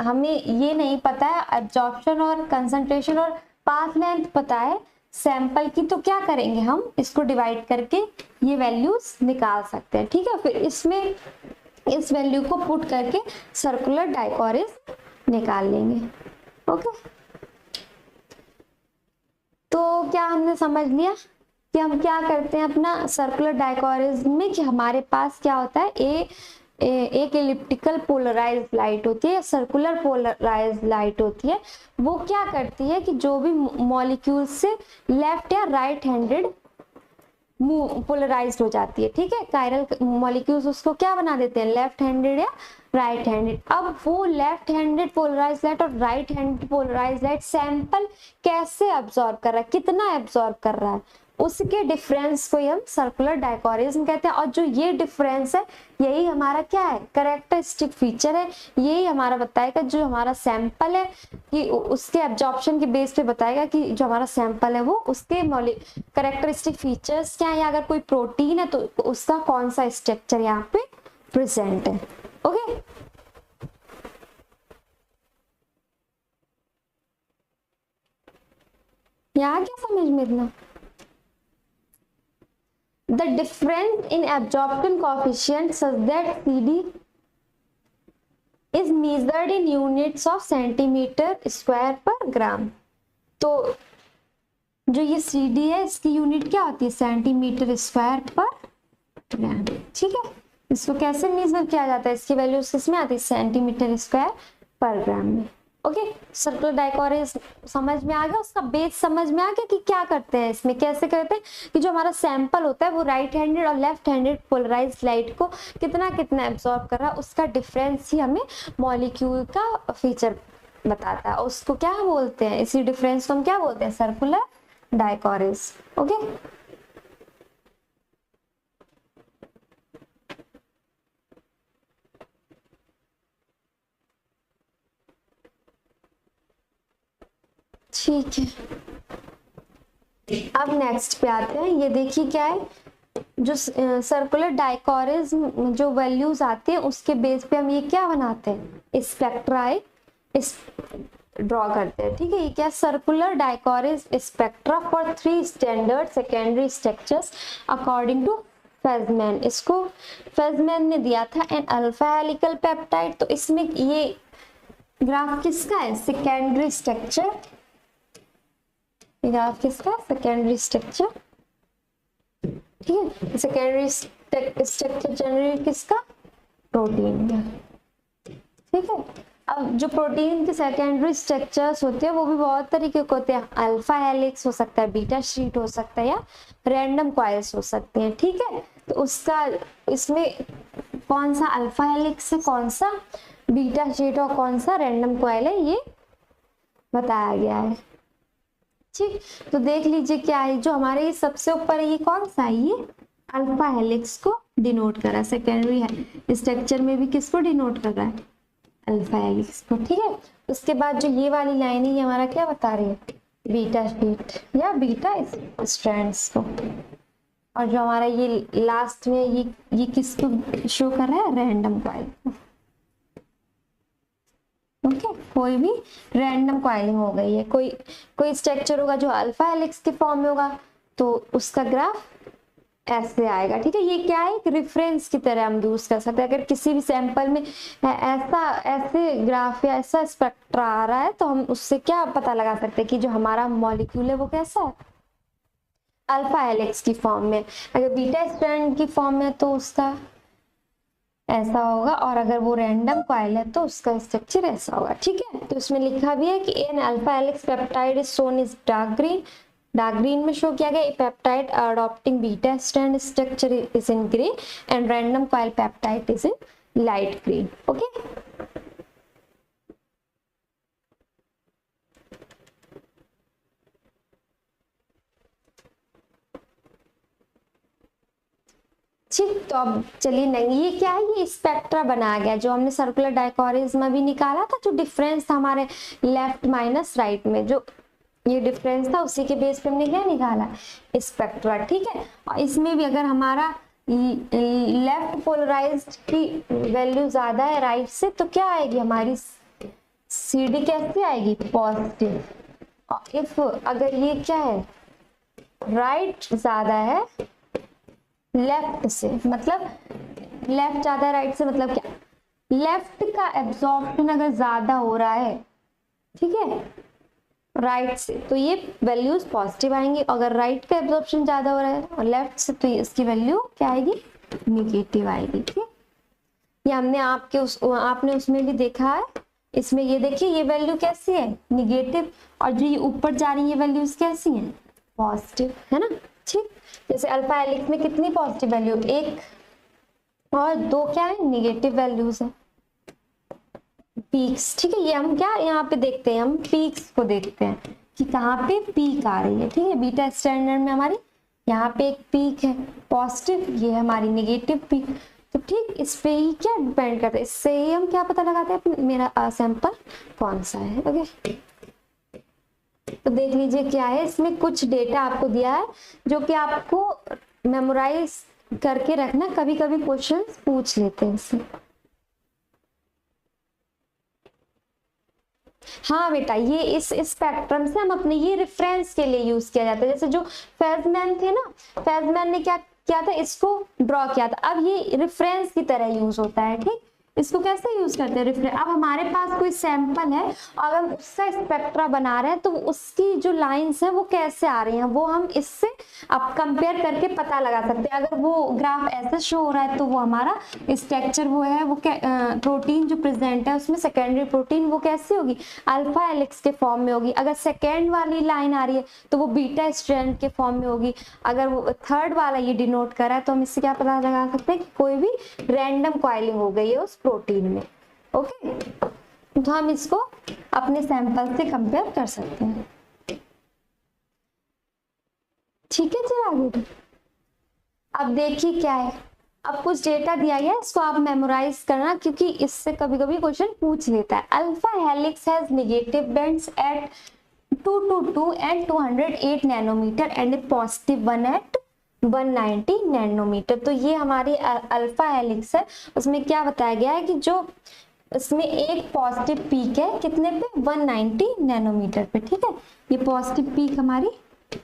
S1: हमें ये नहीं पता है एब्जॉर्प्शन और कंसंट्रेशन और पाथ लेंथ पता है सैंपल की, तो क्या करेंगे हम इसको डिवाइड करके ये वैल्यूज निकाल सकते हैं। ठीक है, फिर इसमें इस वैल्यू को पुट करके सर्कुलर डाइकोरिज्म निकाल लेंगे। ओके, तो क्या हमने समझ लिया कि हम क्या करते हैं अपना सर्कुलर डाइकोरिज्म में, कि हमारे पास क्या होता है एक एलिप्टिकल पोलराइज लाइट होती है, सर्कुलर पोलराइज लाइट होती है। वो क्या करती है कि जो भी मॉलिक्यूल से लेफ्ट या राइट हैंडेड पोलराइज्ड हो जाती है, ठीक है, कायरल मॉलिक्यूल्स उसको क्या बना देते हैं, लेफ्ट हैंडेड या राइट हैंडेड। अब वो लेफ्ट हैंडेड पोलराइज लाइट और right handed polarize light sample कैसे एब्जॉर्ब कर रहा है, कितना एब्जॉर्ब कर रहा है, उसके डिफरेंस को हम सर्कुलर डाइकोरिज्म कहते हैं। और जो ये डिफरेंस है यही हमारा क्या है, कैरेक्टरिस्टिक फीचर है, यही हमारा बताएगा जो हमारा सैंपल है कि उसके एब्जॉर्प्शन के बेस पे बताएगा कि जो हमारा सैंपल है वो उसके कैरेक्टरिस्टिक फीचर्स क्या है, या अगर कोई प्रोटीन है तो उसका कौन सा स्ट्रक्चर यहाँ पे प्रेजेंट है। ओके, यहाँ क्या समझ में इतना, the difference in absorption coefficient such that CD is measured in units of centimeter square per gram। तो जो ये CD है इसकी यूनिट क्या होती है, सेंटीमीटर स्क्वायर पर ग्राम। ठीक है, इसको कैसे मेजर किया जाता है, इसकी वैल्यूज किसमें आती है, सेंटीमीटर स्क्वायर पर ग्राम में। ओके, सर्कुलर डाइकोरिज्म समझ में आ गया, उसका बेस समझ में आ गया कि क्या करते हैं इसमें, कैसे करते हैं कि जो हमारा सैंपल होता है वो राइट हैंडेड और लेफ्ट हैंडेड पोलराइज लाइट को कितना कितना एब्जॉर्ब कर रहा है, उसका डिफरेंस ही हमें मॉलिक्यूल का फीचर बताता है, उसको क्या बोलते हैं, इसी डिफरेंस को हम क्या बोलते हैं, सर्कुलर डायकोरिस। ओके, ठीक है। अब नेक्स्ट पे आते हैं, ये देखिए क्या है, जो सर्कुलर डायकोरिज्म जो वैल्यूज आते हैं उसके बेस पे हम ये क्या बनाते हैं, स्पेक्ट्रा इस ड्रॉ करते हैं। ठीक है, ये क्या, circular dichroism spectra for 3 standard secondary structures according to Fasman. इसको फेजमैन ने दिया था एन अल्फा हेलिकल पेप्टाइड। तो इसमें ये ग्राफ किसका है, सेकेंडरी स्ट्रक्चर, ग्राफ किसका, सेकेंडरी स्ट्रक्चर। ठीक है, सेकेंडरी स्ट्रक्चर जनरली किसका, प्रोटीन का। ठीक है, अब जो प्रोटीन के सेकेंडरी स्ट्रक्चर्स होते हैं वो भी बहुत तरीके के होते हैं, अल्फा हेलिक्स हो सकता है, बीटा शीट हो सकता है, या रैंडम कॉइल्स हो सकते हैं। ठीक है, तो उसका इसमें कौन सा अल्फा हेलिक्स है, कौन सा बीटा शीट और कौन सा रैंडम कॉइल है, ये बताया गया है। ठीक, तो देख लीजिए क्या है, जो हमारे ये सबसे ऊपर है ये कौन सा है, ये अल्फा हेलिक्स को डिनोट कर रहा है, सेकेंडरी स्ट्रक्चर में भी किसको डिनोट कर रहा है, अल्फा हेलिक्स को। ठीक है, उसके बाद जो ये वाली लाइन है ये हमारा क्या बता रही है, बीटा शीट या बीटा स्ट्रैंड्स को। और जो हमारा ये लास्ट में ये किसको शो कर रहा है, रैंडम कॉइल। ओके, कोई भी रैंडम कॉइलिंग हो गई है, कोई स्ट्रक्चर होगा जो अल्फा हेलिक्स के फॉर्म में होगा तो उसका ग्राफ ऐसे आएगा। ठीक है, ये क्या है, एक रेफरेंस की तरह हम यूज कर सकते हैं। अगर किसी भी सैंपल में ऐसे ग्राफ या ऐसा स्पेक्ट्रा आ रहा है तो हम उससे क्या पता लगा सकते हैं कि जो हमारा मॉलिक्यूल है वो कैसा है, अल्फा हेलिक्स की फॉर्म में। अगर बीटा स्ट्रैंड की फॉर्म में तो उसका ऐसा होगा, और अगर वो रैंडम कॉइल है तो उसका स्ट्रक्चर ऐसा होगा। ठीक है, तो इसमें लिखा भी है कि an alpha helix peptide is shown is dark green में शो किया गया। Peptide adopting beta strand structure is in grey and random coil peptide is in light green. Okay, ठीक, तो अब चलिए, नहीं ये क्या है, ये स्पेक्ट्रा बनाया गया जो हमने सर्कुलर डायकोरिज्म भी निकाला था, जो डिफरेंस था हमारे लेफ्ट माइनस राइट में, जो ये डिफरेंस था उसी के बेस पे हमने क्या निकाला, स्पेक्ट्रा। ठीक है, और इसमें भी अगर हमारा लेफ्ट पोलराइज्ड की वैल्यू ज्यादा है राइट से तो क्या आएगी, हमारी CD कैसे आएगी, पॉजिटिव। और इफ अगर ये क्या है, राइट ज्यादा है लेफ्ट से, मतलब लेफ्ट ज्यादा है राइट से, मतलब क्या, लेफ्ट का एब्जॉर्प्शन अगर ज्यादा हो रहा है, ठीक है, राइट से, तो ये वैल्यूज पॉजिटिव आएंगी। अगर राइट का एब्जॉर्प्शन ज्यादा हो रहा है और लेफ्ट से तो इसकी वैल्यू क्या आएगी, निगेटिव आएगी। ठीक, ये हमने आपने उसमें भी देखा है। इसमें ये देखिए ये वैल्यू कैसी है, निगेटिव, और जो ये ऊपर जा रही है वैल्यूज कैसी हैं, पॉजिटिव, है ना। ठीक, जैसे अल्फा हेलिक्स में कितनी पॉजिटिव वैल्यू, 1 और 2 क्या है, निगेटिव वैल्यूज है, पीक्स। ठीक है, ये हम क्या यहाँ पे देखते हैं, हम पीक्स को देखते हैं कि कहाँ पे पीक आ रही है। ठीक है, बीटा स्टैंडर्ड में हमारी यहाँ पे एक पीक है पॉजिटिव, ये है हमारी निगेटिव पीक। तो ठीक, इस पे ही क्या डिपेंड करता है, इससे ही हम क्या पता लगाते हैं मेरा सैंपल कौन सा है। ओके, तो देख लीजिए क्या है, इसमें कुछ डेटा आपको दिया है जो कि आपको मेमोराइज करके रखना, कभी कभी क्वेश्चन पूछ लेते हैं इससे। हाँ बेटा, ये इस स्पेक्ट्रम से हम अपने ये रेफरेंस के लिए यूज किया जाता है। जैसे जो फेजमैन थे ना, फेजमैन ने क्या किया था, इसको ड्रॉ किया था, अब ये रेफरेंस की तरह यूज होता है। ठीक, इसको कैसे यूज करते हैं, रेफरेंस। अब हमारे पास कोई सैंपल है और हम उसका स्पेक्ट्रा बना रहे हैं तो उसकी जो लाइंस है वो कैसे आ रही हैं, वो हम इससे अब कंपेयर करके पता लगा सकते हैं। अगर वो ग्राफ ऐसे शो हो रहा है तो वो हमारा स्ट्रक्चर वो है, वो प्रोटीन जो प्रेजेंट है उसमें सेकेंडरी प्रोटीन वो कैसी होगी, अल्फा हेलिक्स के फॉर्म में होगी। अगर सेकेंड वाली लाइन आ रही है तो वो बीटा स्ट्रैंड के फॉर्म में होगी। अगर वो थर्ड वाला ये डिनोट कर रहा है तो हम इससे क्या पता लगा सकते हैं कि कोई भी रैंडम कॉइलिंग हो गई है उस प्रोटीन में। ओके, तो हम इसको अपने सैंपल से कंपेयर कर सकते हैं। ठीक है, चलो आगे। अब देखिए क्या है, अब कुछ डेटा दिया गया है, इसको आप मेमोराइज करना क्योंकि इससे कभी कभी क्वेश्चन पूछ लेता है। Alpha helix has negative bands at 222 and 208 nanometer and a positive one at 190 nanometer. तो ये हमारी अल्फा हेलिक्स है, उसमें क्या बताया गया है कि जो इसमें एक पॉजिटिव पीक है कितने पे, 190 नैनोमीटर पे। ठीक है, ये पॉजिटिव पीक हमारी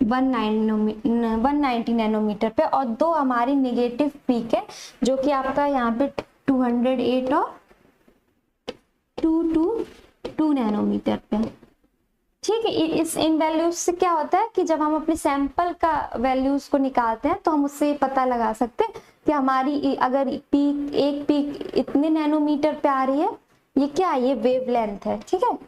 S1: 190 नैनोमीटर पे, और दो हमारी नेगेटिव पीक है जो कि आपका यहाँ पे 208 और 222 नैनोमीटर पे। ठीक है, इस इन वैल्यूज से क्या होता है कि जब हम अपने सैंपल का वैल्यूज को निकालते हैं तो हम उससे पता लगा सकते हैं कि हमारी अगर पीक, एक पीक इतने नैनोमीटर पे आ रही है, ये क्या है, ये वेवलेंथ है। ठीक है,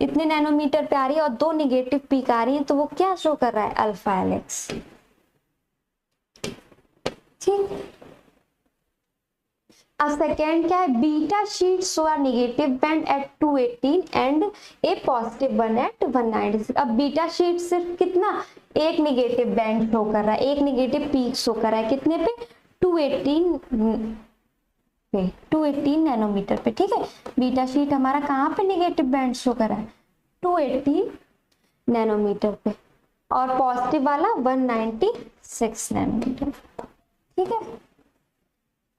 S1: इतने नैनोमीटर पे आ रही है और दो नेगेटिव पीक आ रही है, तो वो क्या शो कर रहा है, अल्फा हेलिक्स। ठीक, अब सेकेंड क्या है, beta sheet show a negative band at 218 and a positive one at 196। अब बीटा शीट सिर्फ कितना, एक नेगेटिव बैंड शो कर रहा है, एक नेगेटिव पीक शो कर रहा है, कितने पे, 218 नैनोमीटर पे। ठीक है, बीटा शीट हमारा कहाँ पे नेगेटिव बैंड शो कर रहा है, 218 नैनोमीटर पे, और पॉजिटिव वाला 196 नैनोमीटर। ठीक है,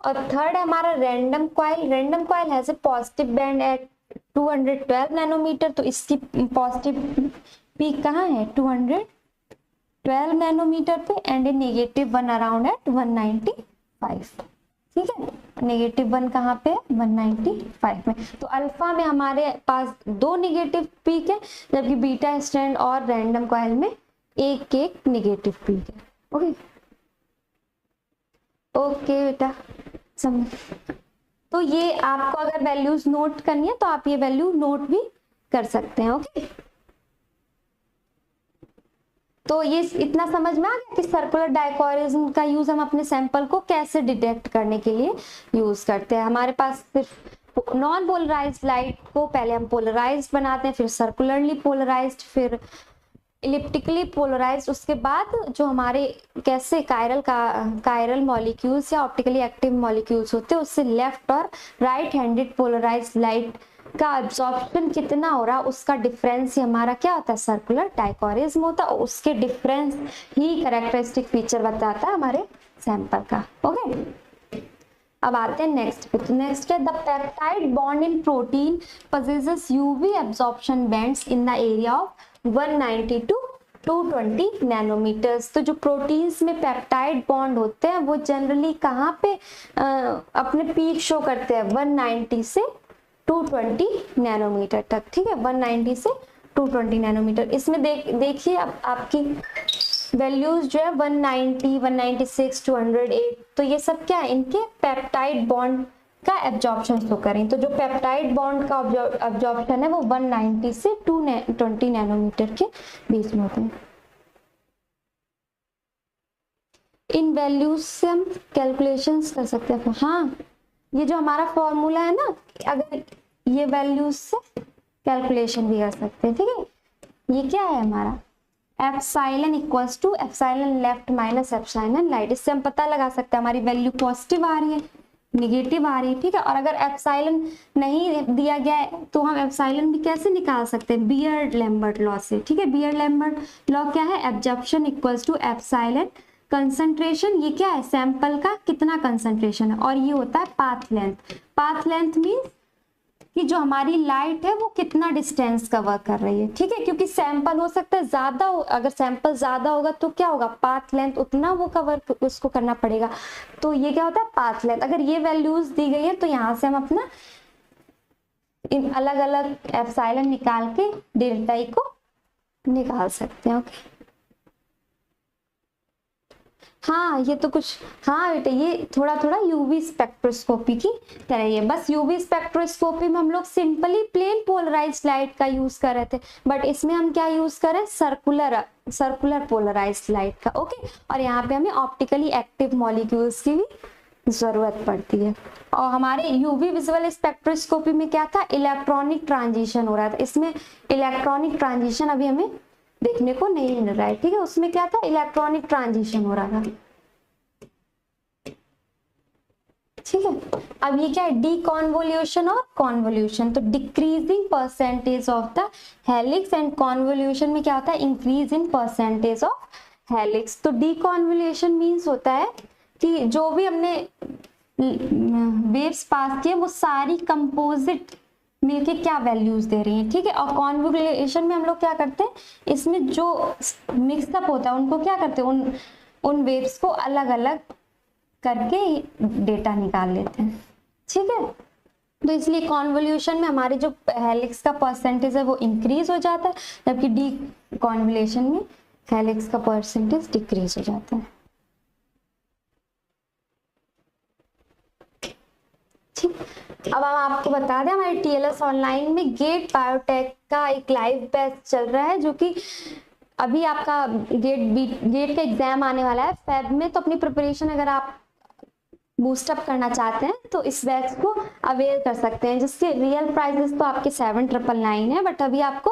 S1: और थर्ड है हमारा random coil. Random coil has a positive band at 212 nanometer, तो इसकी पॉजिटिव पीक कहाँ है, 212 नैनोमीटर पे, and a negative one around at 195। ठीक है, नेगेटिव वन कहाँ पे, 195 में। तो अल्फा में हमारे पास दो नेगेटिव पीक है, जबकि बीटा स्ट्रैंड और रैंडम कॉइल में एक एक नेगेटिव पीक है। ओके ओके बेटा, समझ। तो ये आपको अगर वैल्यूज नोट करनी है तो आप ये वैल्यू नोट भी कर सकते हैं। ओके, तो ये इतना समझ में आ गया कि सर्कुलर डायकोरिज्म का यूज हम अपने सैंपल को कैसे डिटेक्ट करने के लिए यूज करते हैं। हमारे पास सिर्फ नॉन पोलराइज्ड लाइट को पहले हम पोलराइज्ड बनाते हैं, फिर सर्कुलरली पोलराइज्ड, फिर इलिप्टिकली पोलराइज्ड, उसके बाद जो हमारे कैसे कायरल मॉलिक्यूल्स या ऑप्टिकली एक्टिव मॉलिक्यूल्स होते हैं उससे लेफ्ट और राइट हैंडेड पोलराइज्ड लाइट का एब्जॉर्प्शन कितना हो रहा है, उसका डिफरेंस ही हमारा क्या होता है, सर्कुलर डायकोरिज्म होता है। उसके डिफरेंस ही कैरेक्टरिस्टिक फीचर बताता है हमारे सैंपल का। ओके, अब आते हैं नेक्स्ट पे। तो नेक्स्ट है the peptide bond in protein possesses UV absorption bands in the area of 190 to 220 nanometers. तो जो प्रोटीन्स में पेप्टाइड बॉन्ड होते हैं वो जनरली कहाँ पे अपने पीक शो करते हैं, 190 से 220 नैनोमीटर तक। ठीक है, 190 से 220 नैनोमीटर। इसमें देखिए आपकी वैल्यूज जो है 190, 196, 208, तो ये सब क्या है, इनके पेप्टाइड बॉन्ड का एब्जॉर्प्शन शो करें। तो जो पेप्टाइड बॉन्ड का एब्जॉर्प्शन है वो 190 से 220 नैनोमीटर के बीच में होते हैं। इन वैल्यूज से हम कैलकुलेशंस कर सकते हैं। हाँ, ये जो हमारा फॉर्मूला है ना, अगर ये वैल्यूज से कैलकुलेशन भी कर सकते हैं। ठीक है, ये क्या है हमारा epsilon equals to epsilon left minus epsilon right. इससे हम पता लगा सकते हैं हमारी वैल्यू पॉजिटिव आ रही है, निगेटिव आ रही है। ठीक है, और अगर एप्सिलॉन नहीं दिया गया है तो हम एप्सिलॉन भी कैसे निकाल सकते हैं, बियर्ड लैम्बर्ट लॉ से। ठीक है, बियर्ड लैम्बर्ट लॉ क्या है, absorption equals to epsilon concentration, ये क्या है, सैंपल का कितना कंसंट्रेशन है, और ये होता है path length. Path length means कि जो हमारी लाइट है वो कितना डिस्टेंस कवर कर रही है। ठीक है, क्योंकि सैंपल हो सकता है ज्यादा, अगर सैंपल ज्यादा होगा तो क्या होगा, पाथ लेंथ उतना वो कवर उसको करना पड़ेगा। तो ये क्या होता है, पाथ लेंथ। अगर ये वैल्यूज दी गई है तो यहाँ से हम अपना इन अलग अलग एप्सिलॉन निकाल के डेल्टा ई को निकाल सकते हैं। ओके, हाँ ये तो कुछ, हाँ बेटा ये थोड़ा थोड़ा यूवी स्पेक्ट्रोस्कोपी की तरह ही है। बस यूवी स्पेक्ट्रोस्कोपी में हम लोग सिंपली प्लेन पोलराइज्ड लाइट का यूज कर रहे थे, बट इसमें हम क्या यूज करें, सर्कुलर पोलराइज्ड लाइट का। ओके, और यहाँ पे हमें ऑप्टिकली एक्टिव मॉलिक्यूल्स की भी जरूरत पड़ती है। और हमारे यूवी विजुअल स्पेक्ट्रोस्कोपी में क्या था, इलेक्ट्रॉनिक ट्रांजिशन हो रहा था, इसमें इलेक्ट्रॉनिक ट्रांजिशन अभी हमें देखने को नहीं मिल रहा है, ठीक है। उसमें क्या था, इलेक्ट्रॉनिक ट्रांजिशन हो रहा था, ठीक है। अब ये क्या है, डीकॉन्वोल्यूशन और कॉन्वोल्यूशन। तो decreasing percentage of the helix and convolution में क्या होता है, increase in percentage of helix. तो डीकॉन्वोल्यूशन मीन्स होता है कि जो भी हमने वेव्स पास किए वो सारी कंपोजिट मिलके क्या वैल्यूज दे रही हैं, ठीक है। और कॉन्वोल्यूशन में हम लोग क्या करते हैं, इसमें जो मिक्सअप होता है उनको क्या करते हैं, उन वेव्स को अलग अलग करके डेटा निकाल लेते हैं, ठीक है। तो इसलिए कॉन्वोल्यूशन में हमारे जो हेलिक्स का परसेंटेज है वो इंक्रीज हो जाता है, जबकि डी कॉन्वोल्यूशन में हेलिक्स का परसेंटेज डिक्रीज हो जाता है, ठीक। अब हम आपको बता दें, हमारे टीएलएस ऑनलाइन में गेट बायोटेक का एक लाइव बैच चल रहा है, जो कि अभी आपका गेट का एग्जाम आने वाला है फेब में। तो अपनी प्रिपरेशन अगर आप बूस्टअप करना चाहते हैं तो इस बैच को अवेल कर सकते हैं, जिसके रियल प्राइसेस तो आपके 7,999 है, बट अभी आपको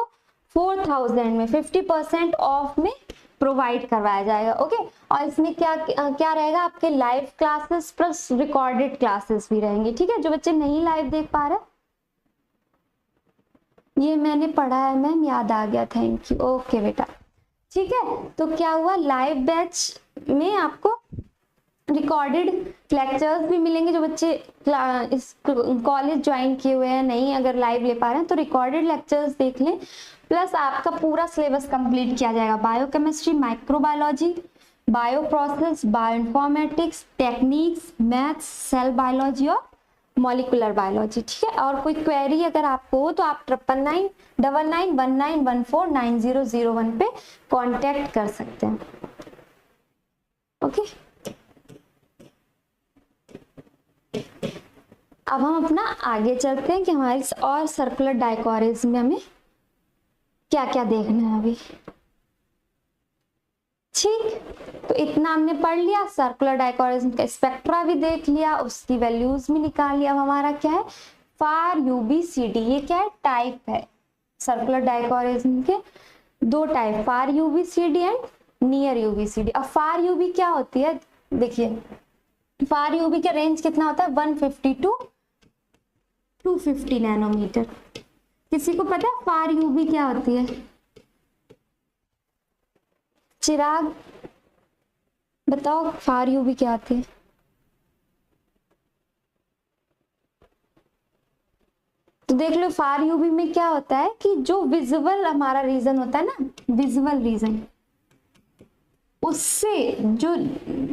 S1: 4,000 में 50% ऑफ में प्रोवाइड करवाया जाएगा, ओके। और इसमें क्या क्या रहेगा, आपके live classes plus recorded classes भी रहेंगी, ठीक है। जो बच्चे नहीं लाइव देख पा रहे, ये मैंने पढ़ा है मैम, याद आ गया, थैंक यू, ओके बेटा, ठीक है। तो क्या हुआ, लाइव बैच में आपको रिकॉर्डेड लेक्चर्स भी मिलेंगे। जो बच्चे इस कॉलेज ज्वाइन किए हुए हैं, नहीं अगर लाइव ले पा रहे हैं तो रिकॉर्डेड लेक्चर्स देख लें, प्लस आपका पूरा सिलेबस कंप्लीट किया जाएगा। Biochemistry, microbiology, bio process, bioinformatics, techniques, maths, cell biology और मॉलिकुलर बायोलॉजी, ठीक है। और कोई क्वेरी अगर आपको हो तो आप 999919149001 पे कांटेक्ट कर सकते हैं, ओके। अब हम अपना आगे चलते हैं कि हमारे और सर्कुलर डायकोरिज्म में हमें क्या क्या देखना है अभी, ठीक। तो इतना हमने पढ़ लिया, सर्कुलर डायकोरिज्म का स्पेक्ट्रा भी देख लिया, उसकी वैल्यूज भी निकाल लिया। अब हमारा क्या है, फार यूबीसीडी, ये क्या है, टाइप है। सर्कुलर डायकोरिज्म के दो टाइप, फार यूबीसीडी एंड नियर यूबीसीडी। अब फार यूबी क्या होती है, देखिए फार यूबी का रेंज कितना होता है, 150 to 250 नैनोमीटर। किसी को पता है फार यूबी क्या होती है, चिराग बताओ फार यूबी क्या होती है। तो देख लो फार यूबी में क्या होता है कि जो विजुअल हमारा रीजन होता है ना, विजुअल रीजन, उससे जो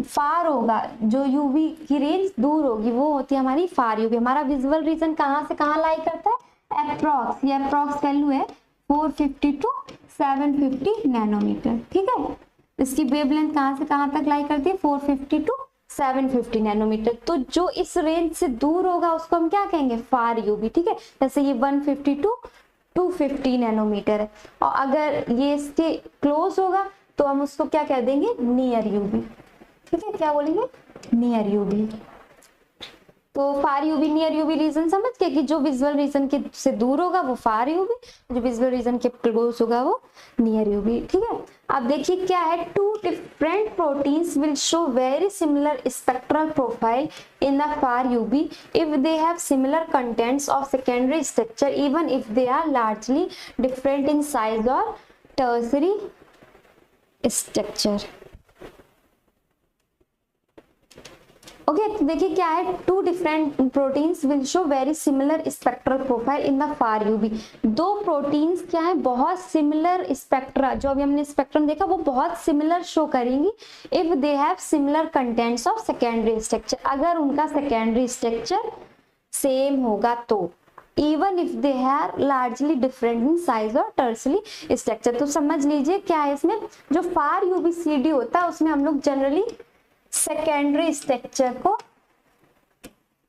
S1: फार होगा, जो यूवी की रेंज दूर होगी, वो होती है हमारी फार यूवी। हमारा विजुअल रीजन कहाँ से कहाँ लाई करता है, अप्रॉक्स, ये अप्रॉक्स वैल्यू है 450 to 750 नैनोमीटर, ठीक है। इसकी वेवलेंथ कहाँ से कहाँ तक लाई करती है, 450 to 750 नैनोमीटर। तो जो इस रेंज से दूर होगा उसको हम क्या कहेंगे, फार यूवी, ठीक है। जैसे ये 150 to 250 नैनोमीटर है, और अगर ये इसके क्लोज होगा तो हम उसको क्या कह देंगे, नियर यूवी, ठीक है। क्या बोलेंगे, नियर यूवी। तो फार यूवी नियर यूवी रीजन समझ के कि जो विजुअल रीजन के से दूर होगा वो फार यूवी, जो विजुअल रीजन के क्लोज होगा वो नियर यूवी, ठीक है। अब देखिए क्या है, two different proteins will show very similar spectral profile in the far UV if they have similar contents of secondary structure even if they are largely different in size और tertiary structure, okay. तो देखिए क्या है, two different proteins will show very similar spectral profile in the far UV. दो proteins क्या है, बहुत similar spectra, जो अभी हमने स्पेक्ट्रम देखा वो बहुत सिमिलर शो करेंगी if they have similar contents of secondary structure, अगर उनका सेकेंडरी स्ट्रक्चर सेम होगा तो, even if they have largely different in size और टर्सरी स्ट्रक्चर। तो समझ लीजिए क्या है, इसमें जो फार यूवीसीडी होता है उसमें हम लोग जनरली सेकेंडरी स्ट्रक्चर को,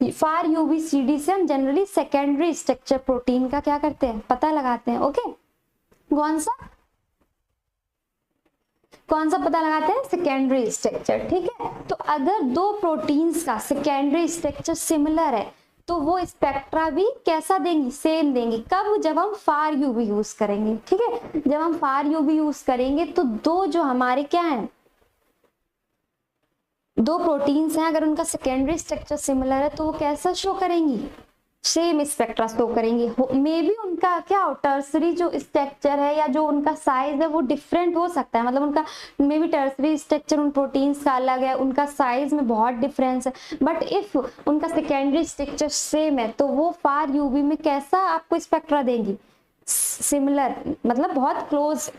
S1: फार यूवीसीडी से हम जनरली सेकेंडरी स्ट्रक्चर प्रोटीन का क्या करते हैं, पता लगाते हैं, ओके। कौन सा, कौन सा पता लगाते हैं, सेकेंडरी स्ट्रक्चर, ठीक है। तो अगर दो प्रोटीन्स का सेकेंडरी स्ट्रक्चर सिमिलर है तो वो स्पेक्ट्रा भी कैसा देंगी, सेम देंगी। कब, जब हम फार यूवी यूज करेंगे, ठीक है। जब हम फार यूवी यूज करेंगे तो दो जो हमारे क्या हैं, दो प्रोटीन्स हैं, अगर उनका सेकेंडरी स्ट्रक्चर सिमिलर है तो वो कैसा शो करेंगी, सेम स्पेक्ट्रा शो करेंगी। मे बी उनका क्या टर्सरी जो स्ट्रक्चर है या जो उनका साइज है वो डिफरेंट हो सकता है, मतलब उनका मे बी टर्सरी स्ट्रक्चर उन प्रोटीन्स का अलग है, उनका साइज में बहुत डिफरेंस है, बट इफ उनका सेकेंडरी स्ट्रक्चर सेम है तो वो फार यूवी में कैसा आपको स्पेक्ट्रा देंगी, सिमिलर, मतलब बहुत क्लोज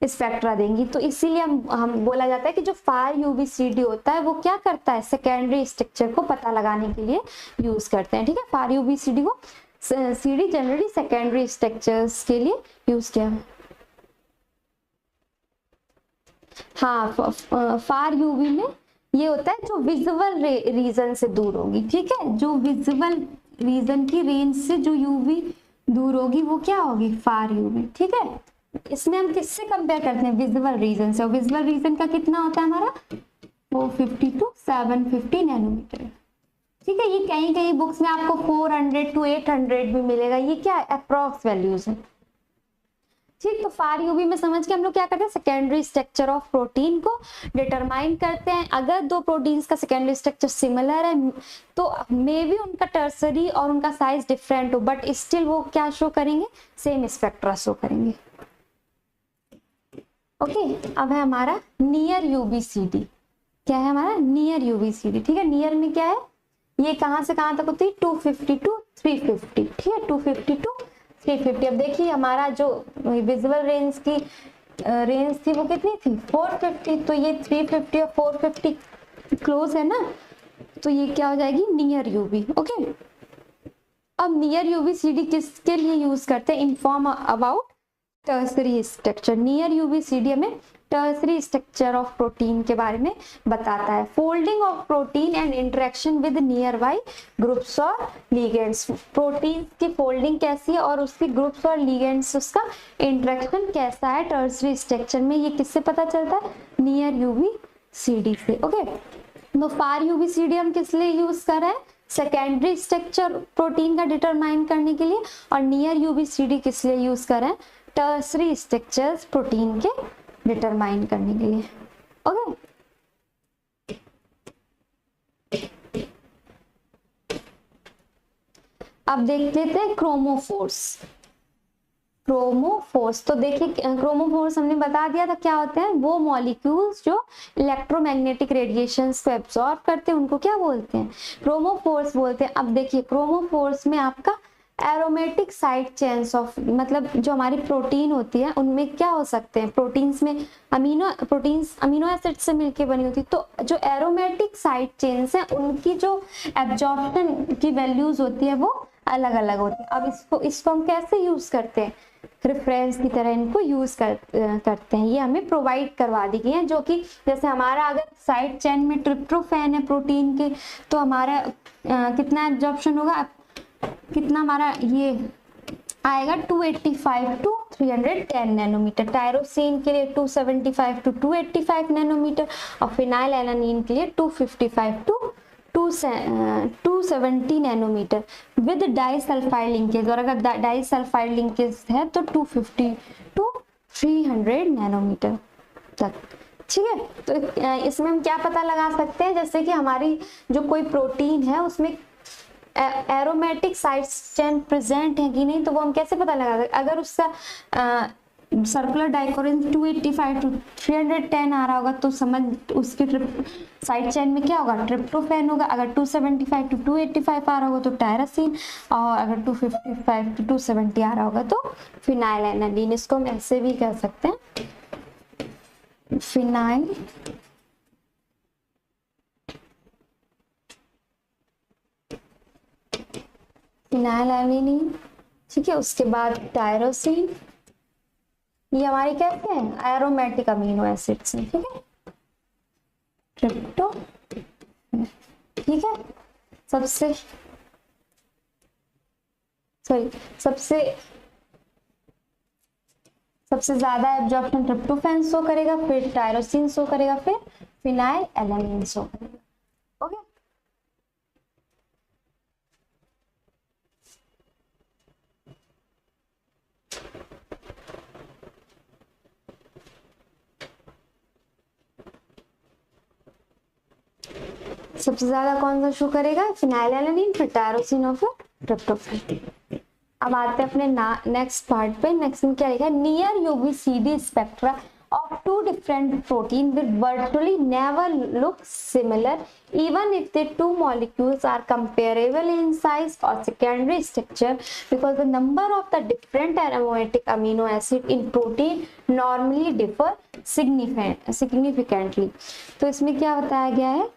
S1: स्पेक्ट्रा देंगी। तो इसीलिए हम बोला जाता है कि जो फार यूवीसीडी होता है वो क्या करता है, सेकेंडरी स्ट्रक्चर को पता लगाने के लिए यूज करते हैं, ठीक है। फार यूवीसीडी को सीडी जनरली सेकेंडरी स्ट्रक्चर्स के लिए यूज किया। हाँ, फार यूवी में ये होता है जो विजुअल रीजन से दूर होगी, ठीक है। जो विजुअल रीजन की रेंज से जो यूवी दूर होगी वो क्या होगी, फार यूवी, ठीक है। इसमें हम किससे कंपेयर करते हैं, विजुअल रीजन से। और विजुअल रीजन का कितना होता है हमारा, 450 to 750 नैनोमीटर, ठीक है। ये कहीं कहीं बुक्स में आपको 400 to 800 भी मिलेगा, ये क्या अप्रॉक्स वैल्यूज है, ठीक। तो फार यूवी में समझ के हम लोग क्या करते हैं, सेकेंडरी स्ट्रक्चर ऑफ प्रोटीन को डिटरमाइन करते हैं। अगर दो प्रोटीन्स का सेकेंडरी स्ट्रक्चर सिमिलर है तो मे बी उनका टर्सरी और उनका साइज डिफरेंट हो, बट स्टिल वो क्या शो करेंगे, सेम स्पेक्ट्रा शो करेंगे। ओके, अब है हमारा नियर यूवीसीडी। क्या है हमारा, नियर यूवीसीडी, ठीक है। नियर में क्या है, ये कहां से कहां तक होती है, 250 to 350, ठीक है, 250 to 350। अब देखिए हमारा जो विजुअल रेंज की रेंज थी वो कितनी थी, 450, तो ये 350 और 450 क्लोज है ना, तो ये क्या हो जाएगी, नियर यूवी। ओके, अब नियर यूवीसीडी किसके लिए यूज करते हैं, inform about tertiary structure. Near UV CD में टर्सरी स्ट्रक्चर ऑफ प्रोटीन के बारे में बताता है। Folding of protein and interaction with near by groups और लिगेंड्स। प्रोटीन की फोल्डिंग कैसी है और उसकी ग्रुप्स और लिगेंड्स, उसका इंटरेक्शन कैसा है टर्सरी स्ट्रक्चर में, ये किससे पता चलता है, नियर यूवीसीडी से। ओके, तो फार यूवीसीडी हम किस लिए यूज कर रहे हैं, सेकेंडरी स्ट्रक्चर प्रोटीन का डिटरमाइन करने के लिए, और नियर यूवीसीडी किस लिए यूज कर रहे हैं, टर्सरी स्ट्रक्चर्स प्रोटीन के डिटरमाइन करने के लिए। ओके, अब देख लेते हैं क्रोमोफोर्स। क्रोमोफोर्स, तो देखिए क्रोमोफोर्स हमने बता दिया था क्या होते हैं, वो मॉलिक्यूल्स जो इलेक्ट्रोमैग्नेटिक रेडिएशंस को एब्जॉर्ब करते हैं उनको क्या बोलते हैं, क्रोमोफोर्स बोलते हैं। अब देखिए क्रोमोफोर्स में आपका एरोमेटिक साइड चेन्स ऑफ, मतलब जो हमारी प्रोटीन होती है उनमें क्या हो सकते हैं, प्रोटीन्स में अमीनो एसिड से मिलके बनी होती है, तो जो एरोमेटिक साइड चेन्स हैं उनकी जो एब्जॉर्प्शन की वैल्यूज होती है वो अलग अलग होती है। अब इसको हम कैसे यूज करते हैं, रेफरेंस की तरह इनको यूज करते हैं, ये हमें प्रोवाइड करवा दी गई है। जो कि जैसे हमारा अगर साइड चेन में ट्रिप्टोफैन है प्रोटीन के, तो हमारा कितना एब्जॉर्प्शन होगा, कितना हमारा ये आएगा 285 to 310 नैनोमीटर। टायरोसिन के लिए 275 to 285 नैनोमीटर, और फिनाइल एलानिन के लिए 255 to 270 nanometer with disulphide linkage, और अगर डाइसल्फाइड लिंकेज है तो 250 to 300 नैनोमीटर तक, ठीक है। तो इसमें हम क्या पता लगा सकते हैं, जैसे कि हमारी जो कोई प्रोटीन है उसमें एरोमेटिक साइड चेन प्रेजेंट है कि नहीं, तो वो हम कैसे पता लगा सकते, अगर उसका सर्कुलर डाइकोरेंस 285 to 310 आ रहा होगा तो समझ उसके साइड चेन में क्या होगा, ट्रिप्टोफैन होगा। अगर 275 to 285 आ रहा होगा तो टायरोसिन, और अगर 255 to 270 आ रहा होगा तो फिनाइल एलानिन। इसको हम ऐसे भी कह सकते हैं, फिनाइल एलानिन, ठीक है। उसके बाद टायरोसिन, ये हमारी कहते हैं एरोमेटिक अमीनो एसिड्स हैं, ठीक है, ट्रिप्टो, ठीक है। सबसे सबसे ज्यादा एब्जॉर्प्शन ट्रिप्टोफैन शो करेगा, फिर टायरोसिन शो करेगा, फिर फिनाइल एलानिन शो करेगा। ओके, सबसे ज्यादा कौन सा शो करेगा, फिनाइल एलानिन, फिर टायरोसिन और फिर ट्रिप्टोफैन। अब आते हैं अपने नेक्स्ट पार्ट पे। नेक्स्ट में क्या लिखा है, near UV CD spectra of two different protein will virtually never look similar even if the two molecules are comparable in size or secondary structure because the number of the different aromatic amino acid in protein normally differ significantly। तो इसमें क्या बताया गया है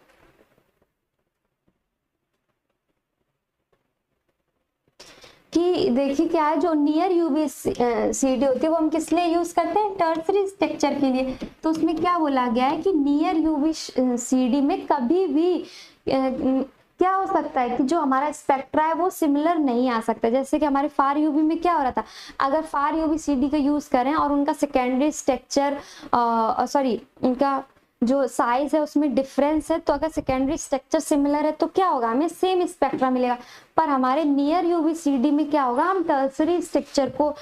S1: कि देखिए क्या है, जो नियर यूवीसीडी होती है वो हम किस लिए यूज करते हैं, टर्सरी स्ट्रक्चर के लिए। तो उसमें क्या बोला गया है कि नियर यूवीसीडी में कभी भी क्या हो सकता है कि जो हमारा स्पेक्ट्रा है वो सिमिलर नहीं आ सकता। जैसे कि हमारे फार यूवी में क्या हो रहा था, अगर फार यूवीसीडी का यूज करें और उनका सेकेंडरी स्ट्रक्चर उनका जो साइज है उसमें डिफरेंस है, तो अगर सेकेंडरी स्ट्रक्चर सिमिलर है तो क्या होगा, हमें सेम स्पेक्ट्रा मिलेगा। पर हमारे नियर यूवीसीडी में क्या होगा, हम टर्सरी स्ट्रक्चर को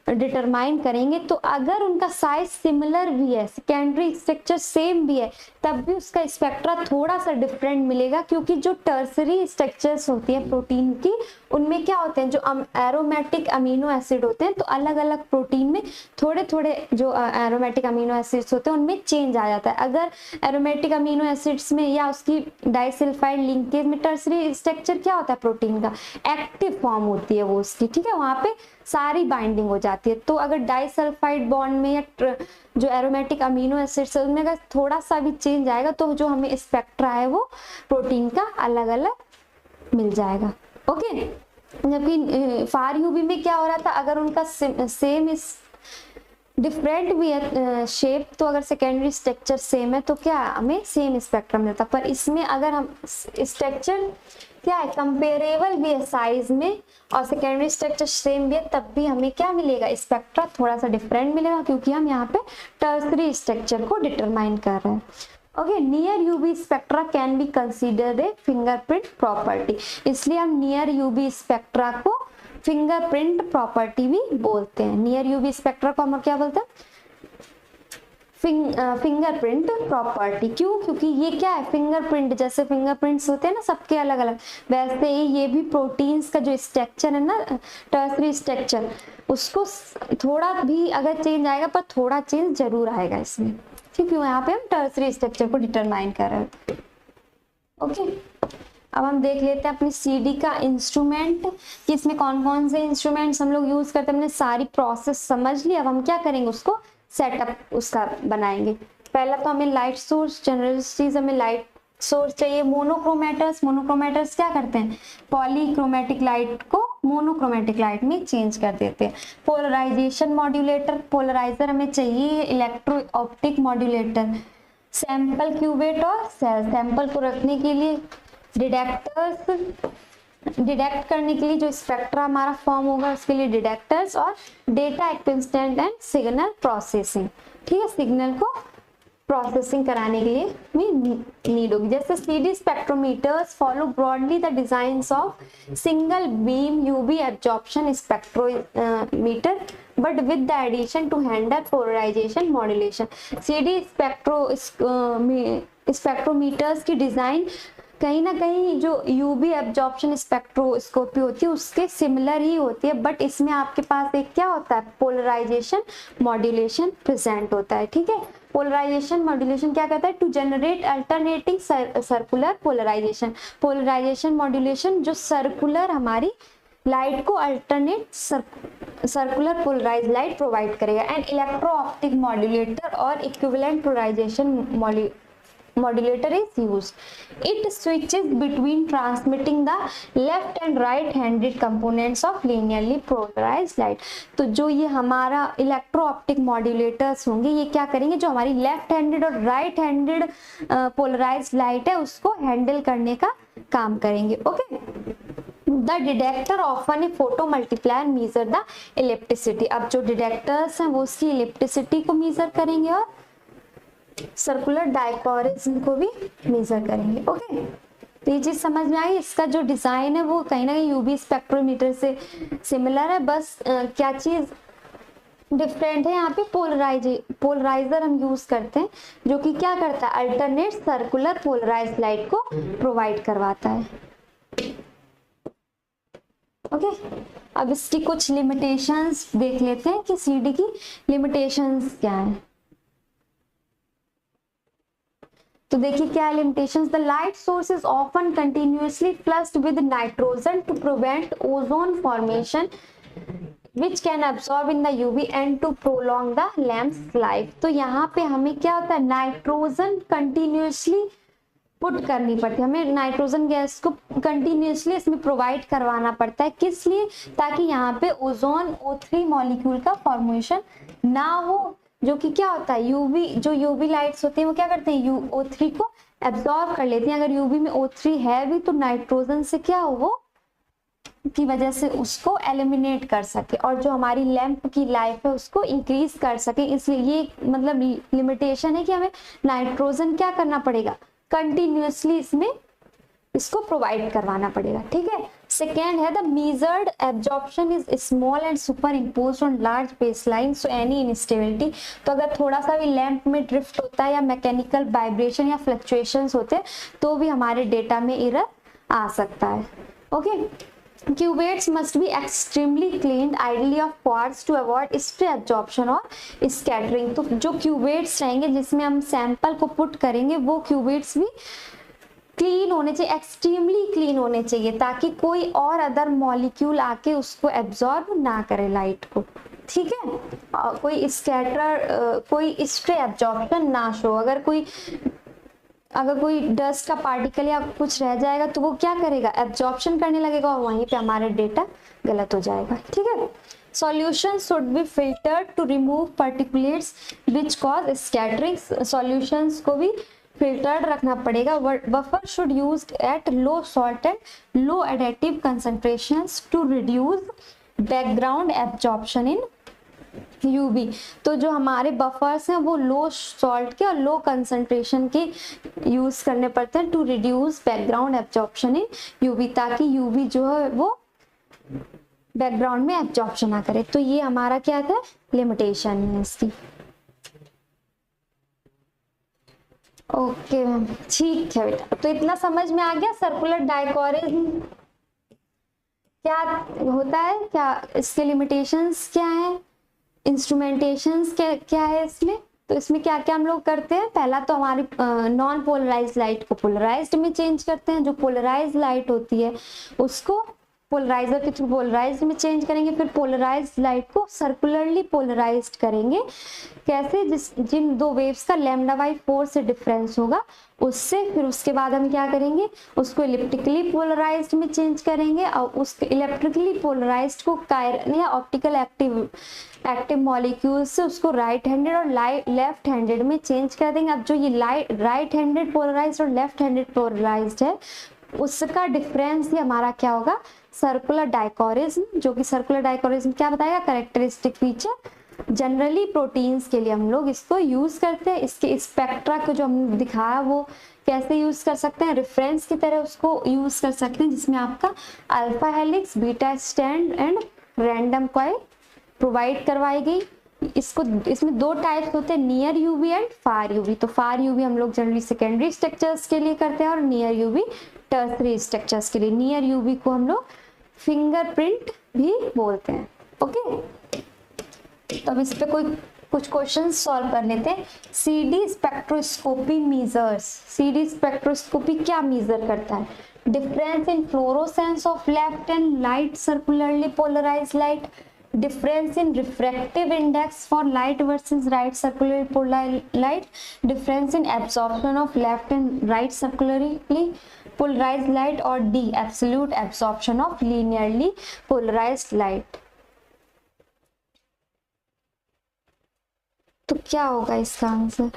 S1: डिटरमाइन करेंगे, तो अगर उनका साइज सिमिलर भी है, सेकेंडरी स्ट्रक्चर सेम भी है, तब भी उसका स्पेक्ट्रा थोड़ा सा डिफरेंट मिलेगा, क्योंकि जो टर्सरी स्ट्रक्चर्स होती है प्रोटीन की, उनमें क्या होते हैं, जो एरोमेटिक अमीनो एसिड होते हैं, तो अलग अलग प्रोटीन में थोड़े थोड़े जो एरोमेटिक अमीनो एसिड्स होते हैं उनमें चेंज आ जाता है। अगर एरोमेटिक अमीनो एसिड्स में या उसकी डाइसल्फाइड लिंकेज में टर्सरी स्ट्रक्चर क्या होता है, प्रोटीन का एक्टिव फॉर्म होती है वो उसकी, ठीक है, वहां पे सारी बाइंडिंग हो जाती है। तो अगर डाइसल्फाइड बॉन्ड में या जो एरोमेटिक अमीनो एसिड्स है उनमें अगर थोड़ा सा भी चेंज आएगा तो जो हमें स्पेक्ट्रा है वो प्रोटीन का अलग अलग मिल जाएगा। ओके, जबकि फार यूवी में क्या हो रहा था, अगर उनका सेम इस डिफरेंट भी है शेप, तो अगर सेकेंडरी स्ट्रक्चर सेम है तो क्या हमें सेम स्पेक्ट्रम मिलता। पर इसमें अगर हम स्ट्रक्चर क्या है, कंपेरेबल भी है साइज में और सेकेंडरी स्ट्रक्चर सेम भी है, तब भी हमें क्या मिलेगा, स्पेक्ट्रा थोड़ा सा डिफरेंट मिलेगा, क्योंकि हम यहाँ पे टर्सरी स्ट्रक्चर को डिटरमाइन कर रहे हैं। Okay, near UV spectra can be considered A fingerprint property, इसलिए हम नियर यूवी स्पेक्ट्रा को फिंगरप्रिंट प्रॉपर्टी भी बोलते हैं। नियर यूवी स्पेक्ट्रा को हम क्या बोलते हैं, फिंगरप्रिंट प्रॉपर्टी। क्यों, क्योंकि ये क्या है, फिंगरप्रिंट, जैसे फिंगरप्रिंट्स होते हैं ना सबके अलग अलग, वैसे ही ये भी प्रोटीन्स का जो स्ट्रक्चर है ना, टर्सरी स्ट्रक्चर, उसको थोड़ा भी अगर चेंज आएगा, पर थोड़ा चेंज जरूर आएगा इसमें, ठीक है, यहाँ पे हम टर्सरी स्ट्रक्चर को डिटरमाइन कर रहे हैं। ओके, अब हम देख लेते हैं अपनी सीडी का इंस्ट्रूमेंट कि इसमें कौन कौन से इंस्ट्रूमेंट्स हम लोग यूज करते हैं। हमने सारी प्रोसेस समझ ली, अब हम क्या करेंगे, उसको सेटअप उसका बनाएंगे। पहला तो हमें लाइट सोर्स, जनरल चीज हमें लाइट सोर्स चाहिए। मोनोक्रोमेटर्स क्या करते हैं, पॉलीक्रोमेटिक लाइट को मोनोक्रोमेटिक लाइट में चेंज कर देते हैं। पोलराइजेशन मॉड्यूलेटर, पोलराइजर हमें चाहिए। Electro optic modulator, sample cuvette और सेल, सैंपल को रखने के लिए। डिटेक्टर्स, डिटेक्ट करने के लिए जो स्पेक्ट्रा हमारा फॉर्म होगा उसके लिए डिटेक्टर्स। और data acquisition and signal processing, ठीक है, सिग्नल को प्रोसेसिंग कराने के लिए भी नीड होगी। जैसे CD spectrometers follow broadly the designs of single beam UV absorption spectrometer but with the addition to handle polarization modulation. CD spectrometers की डिजाइन कहीं ना कहीं जो यूवी एब्जॉर्प्शन स्पेक्ट्रोस्कोपी होती है उसके सिमिलर ही होती है, बट इसमें आपके पास एक क्या होता है, पोलराइजेशन मॉड्यूलेशन प्रेजेंट होता है, ठीक है। पोलराइजेशन मॉड्यूलेशन क्या कहता है, to generate alternating circular polarization. Polarization modulation जो सर्कुलर हमारी लाइट को alternate circular polarize light provide करेगा। एंड इलेक्ट्रो ऑप्टिक मॉड्यूलेटर और equivalent polarization modulator is used. It switches between transmitting the left and right handed components of linearly polarized light। तो जो ये हमारा electro optic modulators होंगे ये क्या करेंगे, जो हमारी लेफ्ट हैंडेड और राइट हैंडेड पोलराइज्ड लाइट है उसको हैंडल करने का काम करेंगे। Okay, the detector often a photo multiplier measure the electricity. अब जो डिटेक्टर्स हैं वो उसकी इलेक्ट्रिसिटी को मीजर करेंगे और सर्कुलर डायकोरिज्म को भी मेजर करेंगे। ओके, तो ये चीज समझ में आई। इसका जो डिजाइन है वो कहीं ना कहीं यूवी स्पेक्ट्रोमीटर से सिमिलर है, बस क्या चीज डिफरेंट है, यहाँ पे पोलराइजर हम यूज करते हैं जो कि क्या करता है, अल्टरनेट सर्कुलर पोलराइज लाइट को प्रोवाइड करवाता है। ओके, अब इसकी कुछ लिमिटेशंस देख लेते हैं कि सीडी की लिमिटेशंस क्या है। तो देखिए क्या है limitations. The light source is often continuously flushed with nitrogen to prevent ozone formation which can absorb in the UV and to prolong the lamp's life। तो यहाँ पे हमें क्या होता है, नाइट्रोजन कंटिन्यूअसली पुट करनी पड़ती है, हमें नाइट्रोजन गैस को कंटिन्यूअसली इसमें प्रोवाइड करवाना पड़ता है। किस लिए, ताकि यहाँ पे ओजोन O3 मॉलिक्यूल का फॉर्मेशन ना हो, जो कि क्या होता है, यूवी जो यूवी लाइट्स होती हैं वो क्या करते हैं, O3 को एब्जॉर्ब कर लेती हैं। अगर यूवी में O3 है भी तो नाइट्रोजन से क्या हो, वो की वजह से उसको एलिमिनेट कर सके और जो हमारी लैंप की लाइफ है उसको इंक्रीज कर सके। इसलिए ये मतलब लिमिटेशन है कि हमें नाइट्रोजन क्या करना पड़ेगा, कंटिन्यूअसली इसमें इसको प्रोवाइड करवाना पड़ेगा। ठीक है। सेकेंड है the measured absorption is small and super imposed on large baseline so any instability. तो अगर थोड़ा सा भी लैंप में ड्रिफ्ट होता है या मैकेनिकल वाइब्रेशन या फ्लक्चुएशंस होते हैं तो भी हमारे डेटा में एरर आ सकता है। Okay, Cuvettes must be extremely cleaned, ideally of quartz, to avoid spray absorption और scattering। तो जो cuvettes रहेंगे जिसमें हम सैंपल को पुट करेंगे वो cuvettes भी क्लीन होने चाहिए, एक्सट्रीमली क्लीन होने चाहिए, ताकि कोई और अदर मॉलिक्यूल आके उसको एब्जॉर्ब ना करे लाइट को। ठीक है, कोई स्कैटर कोई स्प्रे एब्जॉर्प्शन ना शो। अगर कोई डस्ट का पार्टिकल या कुछ रह जाएगा तो वो क्या करेगा, एब्जॉर्प्शन करने लगेगा और वहीं पे हमारा डेटा गलत हो जाएगा। ठीक है। Solution should be filtered to remove particulates which cause scattering. Solutions को भी फिल्टर्ड रखना पड़ेगा। Buffer should used at low salt and low additive concentrations to reduce background absorption in UV. तो जो हमारे बफर्स हैं वो लो सॉल्ट के और लो कंसंट्रेशन के यूज करने पड़ते हैं to reduce background absorption in UV, ताकि यूवी जो है वो बैकग्राउंड में एब्जॉर्प्शन ना करे। तो ये हमारा क्या था, लिमिटेशन है इसकी। ओके मैम, ठीक है बेटा। तो इतना समझ में आ गया सर्कुलर डायकोरिज्म क्या होता है, क्या इसके लिमिटेशंस क्या है, इंस्ट्रूमेंटेशंस क्या है इसमें। तो इसमें क्या क्या हम लोग करते हैं, पहला तो हमारी नॉन पोलराइज्ड लाइट को पोलराइज्ड में चेंज करते हैं। जो पोलराइज्ड लाइट होती है उसको पोलराइजर के थ्रू पोलराइज्ड में चेंज करेंगे। फिर पोलराइज्ड लाइट को सर्कुलरली पोलराइज्ड करेंगे। कैसे, जिन दो वेव्स का λ/4 से डिफरेंस होगा उससे। फिर उसके बाद हम क्या करेंगे, उसको इलेक्ट्रिकली पोलराइज्ड में चेंज करेंगे और उस इलेक्ट्रिकली पोलराइज्ड को कायरन या ऑप्टिकल एक्टिव मॉलिक्यूल से उसको राइट हैंडेड और लेफ्ट हैंडेड में चेंज कर देंगे। अब जो ये राइट हैंडेड पोलराइज्ड और लेफ्ट हैंडेड पोलराइज्ड है उसका डिफरेंस ही हमारा क्या होगा, सर्कुलर डायकोरिज्म। जो कि सर्कुलर डायकोरिज्म क्या बताएगा, कैरेक्टरिस्टिक फीचर। जनरली प्रोटीन्स के लिए हम लोग इसको यूज करते हैं। इसके स्पेक्ट्रा को जो हमने दिखाया वो कैसे यूज कर सकते हैं, रेफरेंस की तरह उसको यूज कर सकते हैं, जिसमें आपका alpha helix, beta strand and random coil provide करवाई गई। इसमें दो टाइप्स होते हैं, near UV and far UV. तो फार यूवी हम लोग जनरली सेकेंडरी स्ट्रक्चर्स के लिए करते हैं और नियर यूवी टर्सरी स्ट्रक्चर्स के लिए। नियर यूवी को हम लोग फिंगरप्रिंट भी बोलते हैं। ओके, तो अब इस पे कुछ क्वेश्चन सॉल्व कर लेते हैं। CD spectroscopy measures. CD spectroscopy क्या मेजर करता है, difference in fluorescence of left and light circularly polarized light, difference in refractive index for light versus right circularly polarized light, difference in absorption of left and right circularly polarized light, और D absolute absorption of linearly polarized light। तो क्या होगा इसका answer,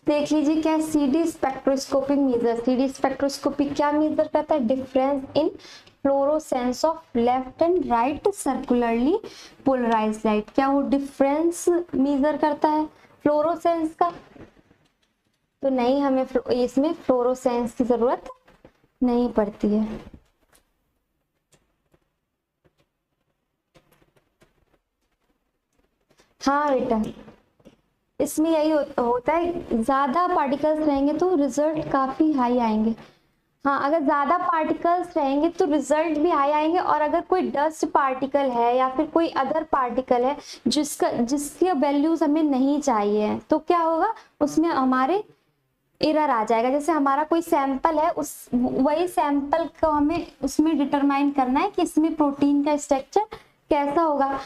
S1: देख लीजिए क्या CD spectroscopic measure, CD spectroscopy क्या measure करता है, difference in fluorescence of left and right circularly polarized light. क्या वो डिफरेंस मेजर करता है फ्लोरोसेंस का? तो नहीं, हमें इसमें फ्लोरोसेंस की जरूरत नहीं पड़ती है। हाँ बेटा, इसमें यही होता है, ज्यादा पार्टिकल्स रहेंगे तो रिजल्ट काफी हाई आएंगे। हाँ, अगर ज्यादा पार्टिकल्स रहेंगे तो रिजल्ट भी हाई आएंगे, और अगर कोई डस्ट पार्टिकल है या फिर कोई अदर पार्टिकल है जिसकी वैल्यूज हमें नहीं चाहिए तो क्या होगा, उसमें हमारे एरर आ जाएगा। जैसे हमारा कोई सैंपल है, उस वही सैंपल को हमें उसमें डिटरमाइन करना है कि इसमें प्रोटीन का स्ट्रक्चर कैसा होगा।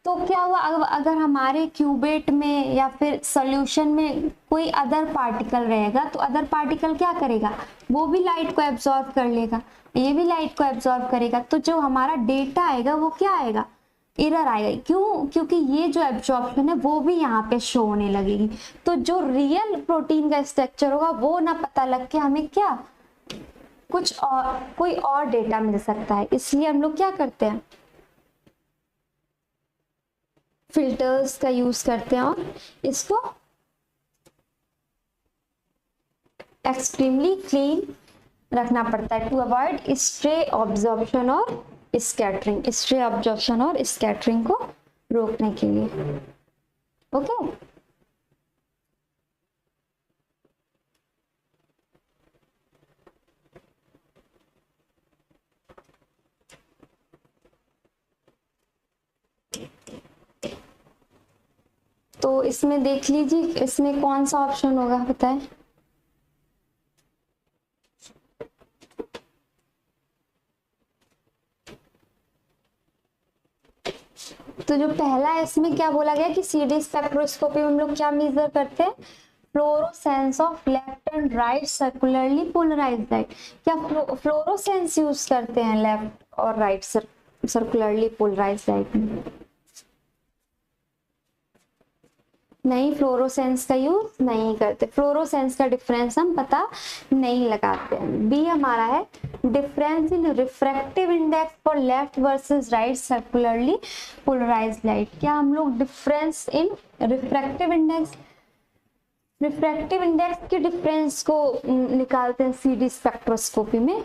S1: तो क्या हुआ, अगर हमारे क्यूबेट में या फिर सॉल्यूशन में कोई अदर पार्टिकल रहेगा तो अदर पार्टिकल क्या करेगा, वो भी लाइट को एब्जॉर्ब कर लेगा, ये भी लाइट को एब्जॉर्ब करेगा। तो जो हमारा डेटा आएगा वो क्या आएगा, एरर आएगा। क्यों? क्योंकि ये जो एब्जॉर्प्शन है वो भी यहाँ पे शो होने लगेगी। तो जो रियल प्रोटीन का स्ट्रक्चर होगा वो ना पता लग के हमें क्या कुछ और कोई और डेटा मिल सकता है। इसलिए हम लोग क्या करते हैं, फिल्टर्स का यूज करते हैं और इसको एक्सट्रीमली क्लीन रखना पड़ता है टू अवॉइड स्ट्रे ऑब्जॉर्प्शन और स्कैटरिंग, स्ट्रे ऑब्जॉर्प्शन और स्कैटरिंग को रोकने के लिए। ओके, तो इसमें देख लीजिए, इसमें कौन सा ऑप्शन होगा बताएं। तो जो पहला है इसमें क्या बोला गया कि CD स्पेक्ट्रोस्कोपी में हम लोग क्या मेजर करते हैं, fluorescence of left and right circularly polarized light. क्या फ्लोरोसेंस यूज करते हैं लेफ्ट और राइट सर्कुलरली पोलराइज्ड लाइट में? नहीं, फ्लोरोसेंस का यूज नहीं करते। फ्लोरोसेंस का डिफरेंस हम पता नहीं लगाते हैं। बी हमारा है difference in refractive index for left versus right circularly polarized light. क्या हम लोग डिफरेंस इन रिफ्रैक्टिव इंडेक्स के डिफरेंस को निकालते हैं CD स्पेक्ट्रोस्कोपी में?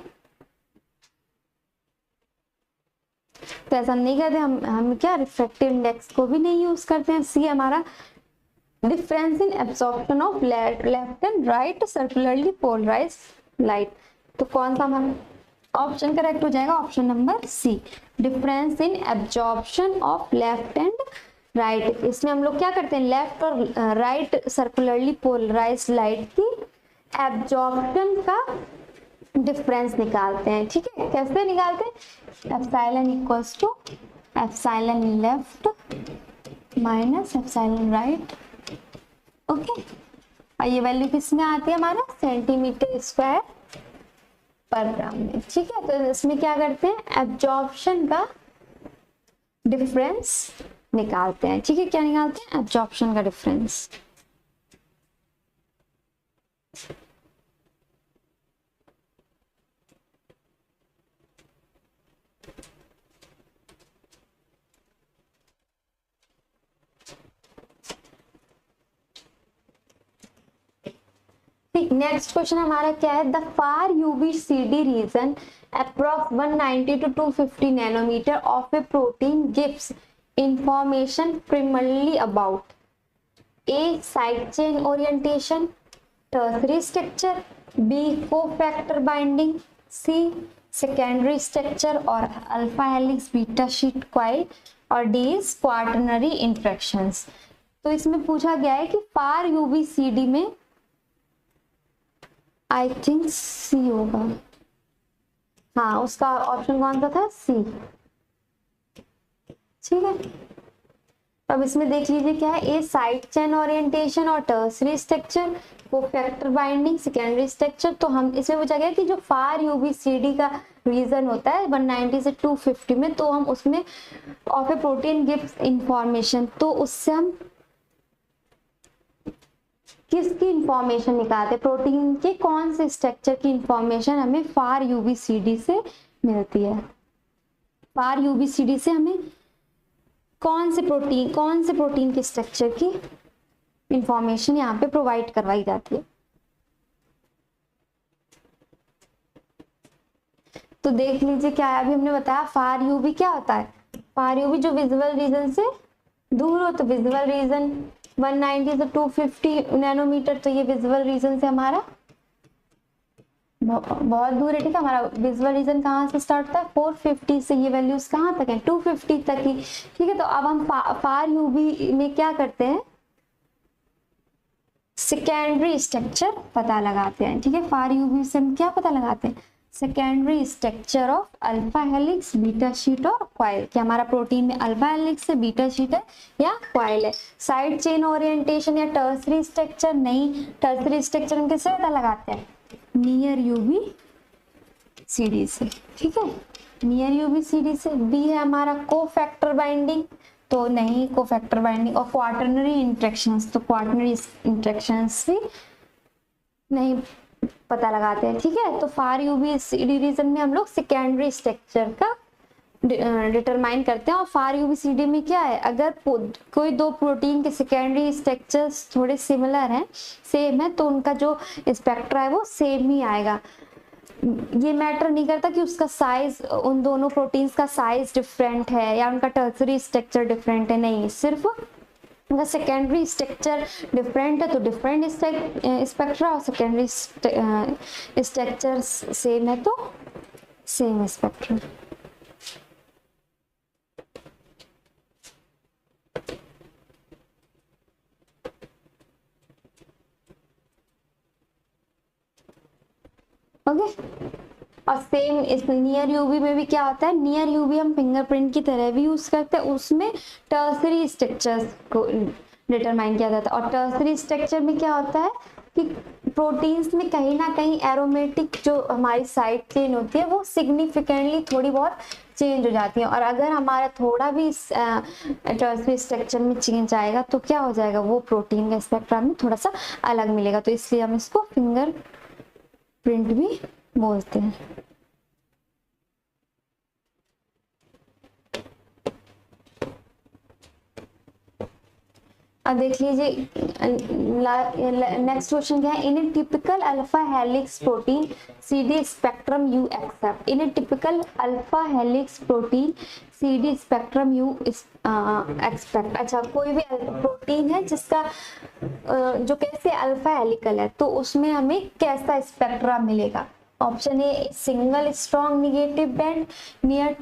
S1: तो ऐसा नहीं करते हम क्या रिफ्रैक्टिव इंडेक्स को भी नहीं यूज करते हैं। सी हमारा difference in absorption of left and right circularly polarized light. तो कौन सा हमारा ऑप्शन करेक्ट हो जाएगा, option number C, difference in absorption of left and right. इसमें हम लोग क्या करते हैं, लेफ्ट और राइट सर्कुलरली पोलराइज्ड लाइट की एब्जॉर्प्शन का डिफरेंस निकालते हैं। ठीक है, कैसे निकालते हैं, epsilon equals to epsilon left minus epsilon right. Okay, और ये वैल्यू किस में आती है, हमारा सेंटीमीटर स्क्वायर पर ग्राम में। ठीक है, तो इसमें क्या करते हैं, एब्जॉर्प्शन का डिफरेंस निकालते हैं। ठीक है, क्या निकालते हैं, एब्जॉर्प्शन का डिफरेंस। नेक्स्ट क्वेश्चन हमारा क्या है, the far UV CD region approx 190 to 250 nanometer of a protein gives information primarily about A side chain orientation, tertiary structure, B cofactor binding, C secondary structure और alpha helix beta sheet coil, और D is quaternary interactions. तो इसमें पूछा गया है कि फार UV CD में I think सी होगा। हाँ, उसका ऑप्शन कौन सा था, सी। ठीक है, अब इसमें देख लीजिए क्या है, ए साइड चेन ओरिएंटेशन और tertiary structure, cofactor binding, secondary structure. तो हम इसमें पूछा गया कि जो फार यूबीसीडी का रीजन होता है 190 से 250 में, तो हम उसमें of a protein gives information, तो उससे हम किसकी इंफॉर्मेशन निकालते हैं, प्रोटीन के कौन से स्ट्रक्चर की इंफॉर्मेशन हमें फार यूबीसीडी से मिलती है। फार यूबीसीडी से हमें कौन से प्रोटीन के स्ट्रक्चर की इंफॉर्मेशन यहाँ पे प्रोवाइड करवाई जाती है। तो देख लीजिए क्या है, अभी हमने बताया फार यूवी क्या होता है, फार यूवी जो विजुअल रीजन से दूर हो, तो विजुअल रीजन 190 से 250 नैनोमीटर, तो ये विजुअल रीजन से हमारा बहुत दूर है, ठीक है। हमारा विजुअल रीजन कहाँ से स्टार्ट होता है, 450 से ये वैल्यूज कहाँ तक है, 250 तक ही, ठीक है। तो अब हम फार यूवी में क्या करते हैं, सेकेंडरी स्ट्रक्चर पता लगाते हैं, ठीक है। फार यूवी से हम क्या पता लगाते हैं, secondary structure of alpha helix, beta sheet और कॉइल, कि हमारा प्रोटीन में अल्फा हेलिक्स है, बीटा शीट है या कॉइल है। साइड चेन ओरिएंटेशन या टर्सरी स्ट्रक्चर, नहीं, टर्सरी स्ट्रक्चर हम किससे पता लगाते हैं, नियर यूवी सीडी से, ठीक है, नियर यूवी सीडी से। बी है हमारा कोफैक्टर बाइंडिंग, तो नहीं कोफैक्टर बाइंडिंग, और क्वाटरनरी इंटरेक्शंस, तो क्वाटरनरी इंटरेक्शंस भी नहीं पता लगाते हैं, ठीक है। तो फार यूवी सीडी रीजन में हम लोग सेकेंडरी स्ट्रक्चर का डिटरमाइन करते हैं। और फार यूवी सीडी में क्या है, अगर कोई दो प्रोटीन के सेकेंडरी स्ट्रक्चर्स थोड़े सिमिलर हैं, सेम है, तो उनका जो स्पेक्ट्रा है वो सेम ही आएगा। ये मैटर नहीं करता कि उसका साइज, उन दोनों प्रोटीन्स का साइज डिफरेंट है या उनका टर्सरी स्ट्रक्चर डिफरेंट है, नहीं, सिर्फ उनका सेकेंडरी स्ट्रक्चर डिफरेंट है तो डिफरेंट स्पेक्ट्रा, और सेकेंडरी स्ट्रक्चर सेम है तो सेम स्पेक्ट्रा। ओके। और सेम इस नियर यूवी में भी क्या होता है, नियर यूवी हम फिंगरप्रिंट की तरह भी यूज करते हैं, उसमें टर्सरी स्ट्रक्चर्स को डिटरमाइन किया जाता है। और टर्सरी स्ट्रक्चर में क्या होता है कि प्रोटीन्स में कहीं ना कहीं एरोमेटिक जो हमारी साइड चेन होती है वो सिग्निफिकेंटली थोड़ी बहुत चेंज हो जाती है, और अगर हमारा थोड़ा भी टर्सरी स्ट्रक्चर में चेंज आएगा तो क्या हो जाएगा, वो प्रोटीन का स्पेक्ट्रा में थोड़ा सा अलग मिलेगा, तो इसलिए हम इसको फिंगर प्रिंट भी बोलते हैं। अब देख लीजिए नेक्स्ट क्वेश्चन क्या है, in a typical alpha helix protein CD spectrum you except, in a typical alpha helix protein CD spectrum you expect. अच्छा, कोई भी प्रोटीन है जिसका जो कैसे अल्फा हेलिकल है तो उसमें हमें कैसा स्पेक्ट्रा मिलेगा। Option a single strong negative band near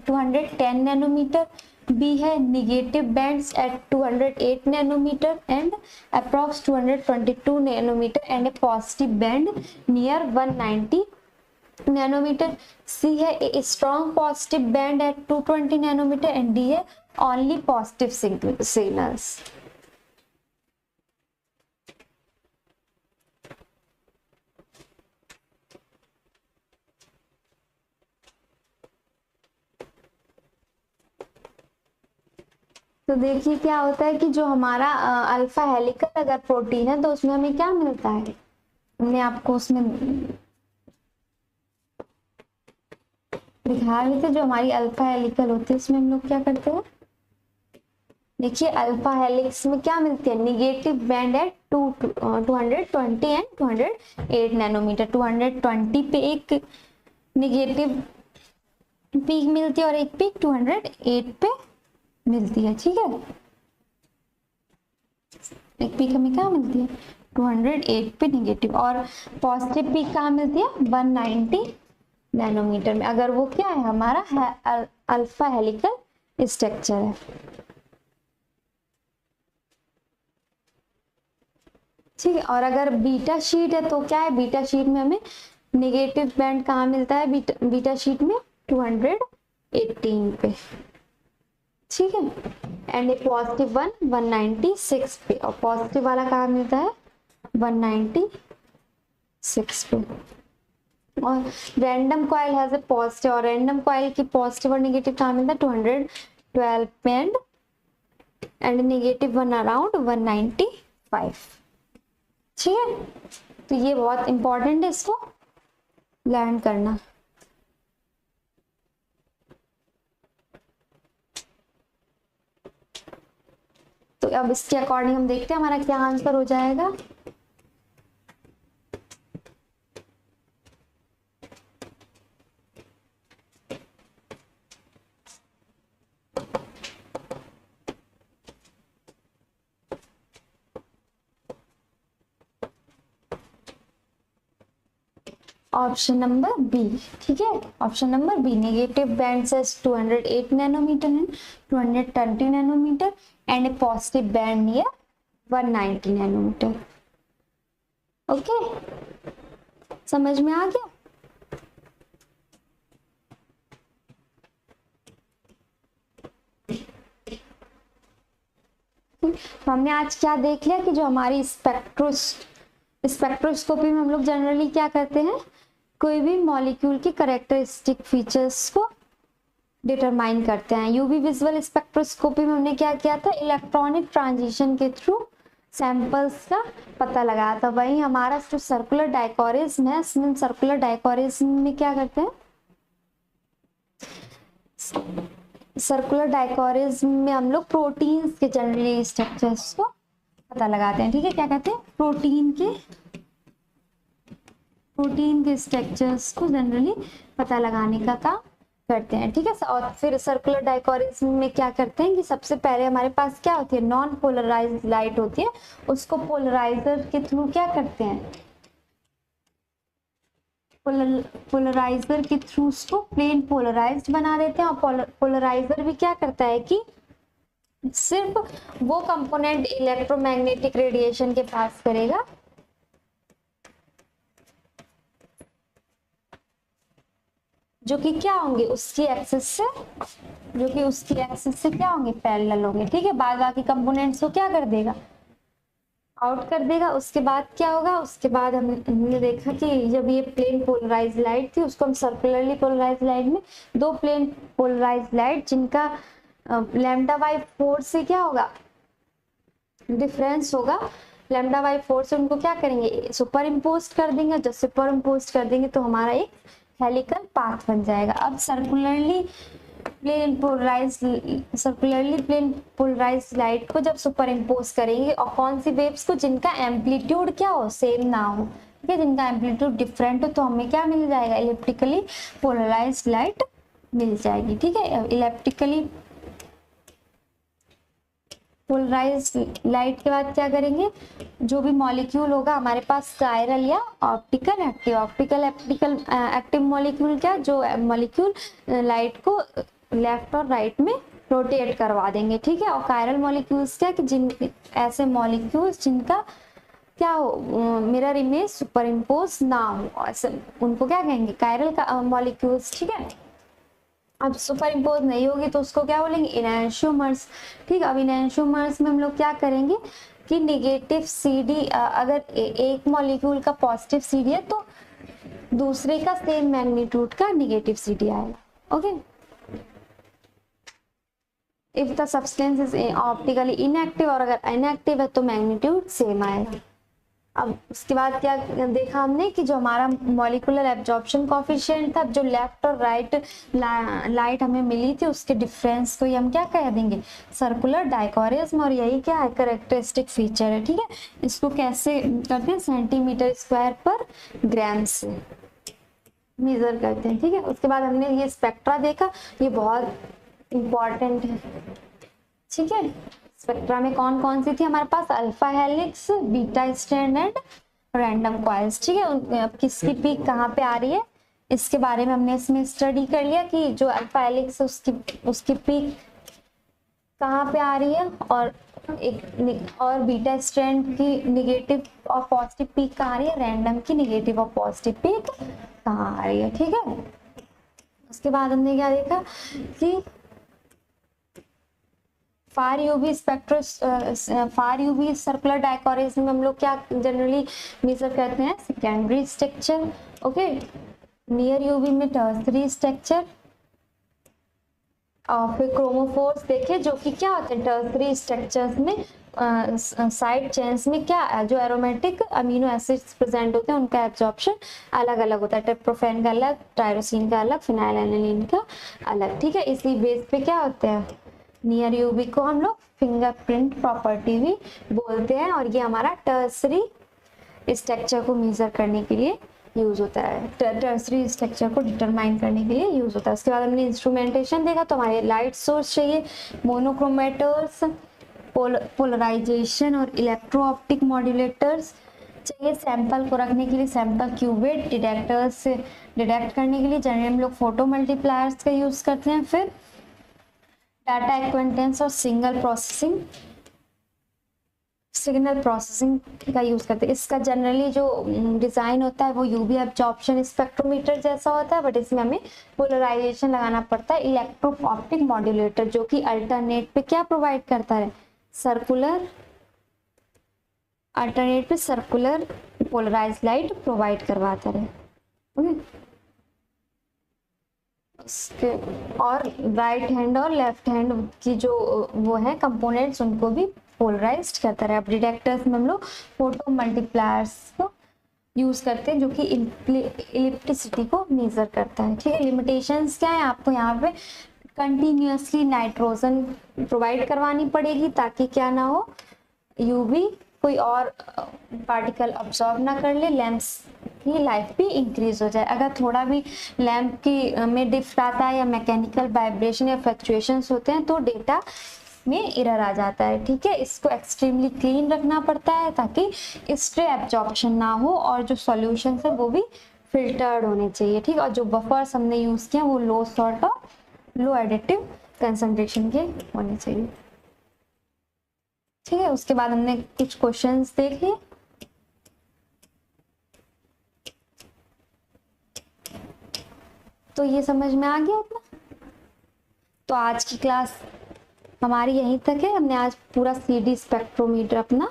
S1: 210 nanometer, b है negative bands at 208 nanometer and approx 222 nanometer and a positive band near 190 nanometer, c है a strong positive band at 220 nanometer and d है only positive signals. तो देखिए क्या होता है कि जो हमारा अल्फा हेलिकल अगर प्रोटीन है तो उसमें हमें क्या मिलता है, हमने आपको उसमें दिखा रहे थे, जो हमारी अल्फा हेलिकल होती है उसमें हम लोग क्या करते हैं, देखिए अल्फा हेलिक्स में क्या मिलती है, निगेटिव बैंड है 220 एंड 208 नैनोमीटर। 220 पे एक निगेटिव पीक मिलती है और एक पीक 208 पे मिलती है, ठीक है। एक पीक हमें क्या मिलती है 208 पे निगेटिव, और पॉजिटिव पीक कहाँ मिलती है 190 नैनोमीटर में, अगर वो क्या है हमारा अल्फा हेलिकल स्ट्रक्चर है, ठीक है। और अगर बीटा शीट है तो क्या है, बीटा शीट में हमें निगेटिव बैंड कहाँ मिलता है, बीटा शीट में 218 पे, ठीक है, एंड ए पॉजिटिव वन 196 पे, और पॉजिटिव वाला कहाँ मिलता है 196 पे। और random coil has a positive, और रैंडम कॉइल की पॉजिटिव और नेगेटिव कहाँ मिलता है 212 पे, एंड नेगेटिव वन अराउंड 195। ठीक है, तो ये बहुत इंपॉर्टेंट है, इसको लर्न करना। तो अब इसके अकॉर्डिंग हम देखते हैं हमारा क्या आंसर हो जाएगा। ऑप्शन नंबर बी, ठीक है, option number B, negative band says 208 nanometer and 220 nanometer and a positive band near 190 nanometer. Okay, समझ में आ गया। तो हमने आज क्या देख लिया कि जो हमारी स्पेक्ट्रोस्कोपी में हम लोग जनरली क्या करते हैं, कोई भी मॉलिक्यूल की कैरेक्टरिस्टिक फीचर्स को डिटरमाइन करते हैं। यूवी विजुअल स्पेक्ट्रोस्कोपी में हमने क्या किया था, इलेक्ट्रॉनिक ट्रांजिशन के थ्रू सैंपल्स का पता लगाया था। वही हमारा जो सर्कुलर डायकोरिज्म है, सर्कुलर डायकोरिज्म में क्या करते हैं, सर्कुलर डायकोरिज्म में हम लोग प्रोटीन्स के जनरली स्ट्रक्चर्स को पता लगाते हैं। ठीक है, क्या कहते हैं, प्रोटीन के स्ट्रक्चर्स को जनरली पता लगाने का काम करते हैं। ठीक है, और फिर सर्कुलर डायकोरिज्म में क्या करते हैं कि सबसे पहले हमारे पास क्या होती है, नॉन पोलराइज्ड लाइट होती है, उसको पोलराइजर के थ्रू क्या करते हैं, पोलराइजर के थ्रू उसको प्लेन पोलराइज्ड बना देते हैं। और पोलराइजर भी क्या करता है कि सिर्फ वो कंपोनेंट इलेक्ट्रोमैग्नेटिक रेडिएशन के पास करेगा जो कि क्या होंगे, उसकी एक्सिस से क्या होंगे, पैरेलल होंगे। ठीक है, बाद बाकी कंपोनेंट्स को क्या कर देगा, आउट कर देगा। उसके बाद क्या होगा, उसके बाद हमने देखा कि जब ये प्लेन पोलराइज्ड लाइट थी, उसको हम सर्कुलरली पोलराइज्ड लाइट में दो प्लेन पोलराइज्ड लाइट जिनका λ/4 से क्या होगा, डिफरेंस होगा, λ/4 से उनको क्या करेंगे, सुपर इम्पोज कर देंगे। जब सुपर इम्पोज कर देंगे तो हमारा एक हेलिकल पाथ बन जाएगा। अब सर्कुलरली प्लेन पोलराइज्ड लाइट को जब सुपर इम्पोज करेंगे, और कौन सी वेव्स को, जिनका एम्पलीट्यूड क्या हो, सेम ना हो, ठीक है, जिनका एम्पलीट्यूड डिफरेंट हो, तो हमें क्या मिल जाएगा, इलेप्टिकली पोलराइज्ड लाइट मिल जाएगी। ठीक है, इलेप्टिकली पोलराइज्ड लाइट के बाद क्या करेंगे, जो भी मॉलिक्यूल होगा हमारे पास कायरल या ऑप्टिकल एक्टिव मॉलिक्यूल, क्या जो मॉलिक्यूल लाइट को लेफ्ट और राइट में रोटेट करवा देंगे। ठीक है, और कायरल मॉलिक्यूल्स क्या कि जिन ऐसे मॉलिक्यूल्स जिनका क्या हो, मिरर इमेज सुपर इम्पोज ना हो, ऐसे उनको क्या कहेंगे, कायरल का मॉलिक्यूल्स। ठीक है, अब सुपर इम्पोज नहीं होगी तो उसको क्या बोलेंगे, इनैंशियोमर्स। ठीक है, अब इनैंशियोमर्स में हम लोग क्या करेंगे कि नेगेटिव CD, अगर एक मॉलिक्यूल का पॉजिटिव CD है तो दूसरे का सेम मैग्नीट्यूड का नेगेटिव CD आएगा। Okay, if the substance is optically inactive, और अगर इनएक्टिव है तो मैग्नीट्यूड सेम आएगा। अब उसके बाद क्या देखा हमने कि जो हमारा मॉलिक्यूलर एब्जॉर्प्शन कोफिशिएंट था, जो लेफ्ट और राइट लाइट हमें मिली थी, उसके डिफरेंस को हम क्या कह देंगे, सर्कुलर डायकोरिज्म, और यही क्या है, कैरेक्टरिस्टिक फीचर है। ठीक है, इसको कैसे करते हैं, cm/g से मेजर करते हैं। ठीक है, उसके बाद हमने ये स्पेक्ट्रा देखा, ये बहुत इंपॉर्टेंट है। ठीक है, स्पेक्ट्रा में कौन कौन सी थी हमारे पास, alpha helix, beta strand and random coils. ठीक है, अब किसकी पीक कहाँ पे आ रही है, इसके बारे में हमने इसमें स्टडी कर लिया कि जो अल्फा हेलिक्स है उसकी पीक कहाँ पे आ रही है, और बीटा स्ट्रैंड की नेगेटिव और पॉजिटिव पीक कहाँ आ रही है, रैंडम की नेगेटिव और पॉजिटिव पीक कहाँ आ रही है। ठीक है, उसके बाद हमने क्या देखा कि फार यूवी फार यूवी सर्कुलर डायकोरेसिस में हम लोग क्या जनरली मेजर करते हैं, secondary structure. Okay, near UV में टर्सरी स्ट्रक्चर। और फिर क्रोमोफोर्स देखे जो कि क्या होते हैं टर्सरी स्ट्रक्चर्स में, साइड चेन्स में क्या जो एरोमेटिक अमीनो एसिड्स प्रेजेंट होते हैं उनका एब्जॉर्प्शन अलग अलग होता है, ट्रिप्टोफैन का अलग, टायरोसिन का अलग, फिनाइलएलानाइन का अलग। ठीक है, इसी बेस पे क्या होते हैं, नियर यूवी को हम लोग फिंगरप्रिंट प्रॉपर्टी भी बोलते हैं, और ये हमारा टर्सरी स्ट्रक्चर को मेजर करने के लिए यूज होता है, टर्सरी स्ट्रक्चर को डिटरमाइन करने के लिए यूज होता है। उसके बाद हमने इंस्ट्रूमेंटेशन देखा, तो हमारे लाइट सोर्स चाहिए, मोनोक्रोमेटर्स, पोलराइजेशन और इलेक्ट्रो ऑप्टिक मॉड्यूलेटर्स चाहिए, सैंपल को रखने के लिए सैंपल क्यूबिट, डिटेक्टर्स से डिटेक्ट करने के लिए जनरली हम लोग फोटो मल्टीप्लायर्स का यूज करते हैं, फिर डाटा एक्विटेंस और सिग्नल प्रोसेसिंग का यूज करते हैं। इसका जनरली जो डिजाइन होता है वो यूवी एब्जॉर्प्शन स्पेक्ट्रोमीटर जैसा होता है, बट इसमें हमें पोलराइजेशन लगाना पड़ता है, इलेक्ट्रो ऑप्टिक मॉड्यूलेटर जो कि अल्टरनेट पे क्या प्रोवाइड करता है, अल्टरनेट पे सर्कुलर पोलराइज लाइट प्रोवाइड करवाता है। ओके, उसके और राइट हैंड और लेफ्ट हैंड की जो वो है कंपोनेंट्स उनको भी पोलराइज्ड करता है। अब डिटेक्टर्स में हम लोग फोटो मल्टीप्लायर्स को यूज करते हैं जो कि इलेक्ट्रिसिटी को मेजर करता है। ठीक है, लिमिटेशंस क्या है, आपको यहाँ पे कंटिन्यूअसली नाइट्रोजन प्रोवाइड करवानी पड़ेगी ताकि क्या ना हो, यूवी कोई और पार्टिकल अब्सॉर्ब ना कर ले, लैंप्स की लाइफ भी इंक्रीज हो जाए। अगर थोड़ा भी लैंप की में डिफ्ट आता है या मैकेनिकल वाइब्रेशन या फ्लक्चुएशंस होते हैं तो डेटा में एरर आ जाता है। ठीक है, इसको एक्सट्रीमली क्लीन रखना पड़ता है ताकि स्ट्रे एब्जॉर्प्शन ना हो, और जो सॉल्यूशन है वो भी फिल्टर्ड होने चाहिए। ठीक है, और जो बफर्स हमने यूज किया वो लो सॉल्ट और लो एडिटिव कंसंट्रेशन के होने चाहिए। ठीक है, उसके बाद हमने कुछ क्वेश्चंस देख लिए। तो ये समझ में आ गया इतना। तो आज की क्लास हमारी यहीं तक है। हमने आज पूरा CD स्पेक्ट्रोमीटर अपना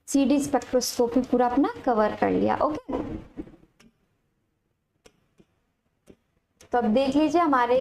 S1: CD स्पेक्ट्रोस्कोपी पूरा अपना कवर कर लिया। ओके, तो अब देख लीजिए हमारे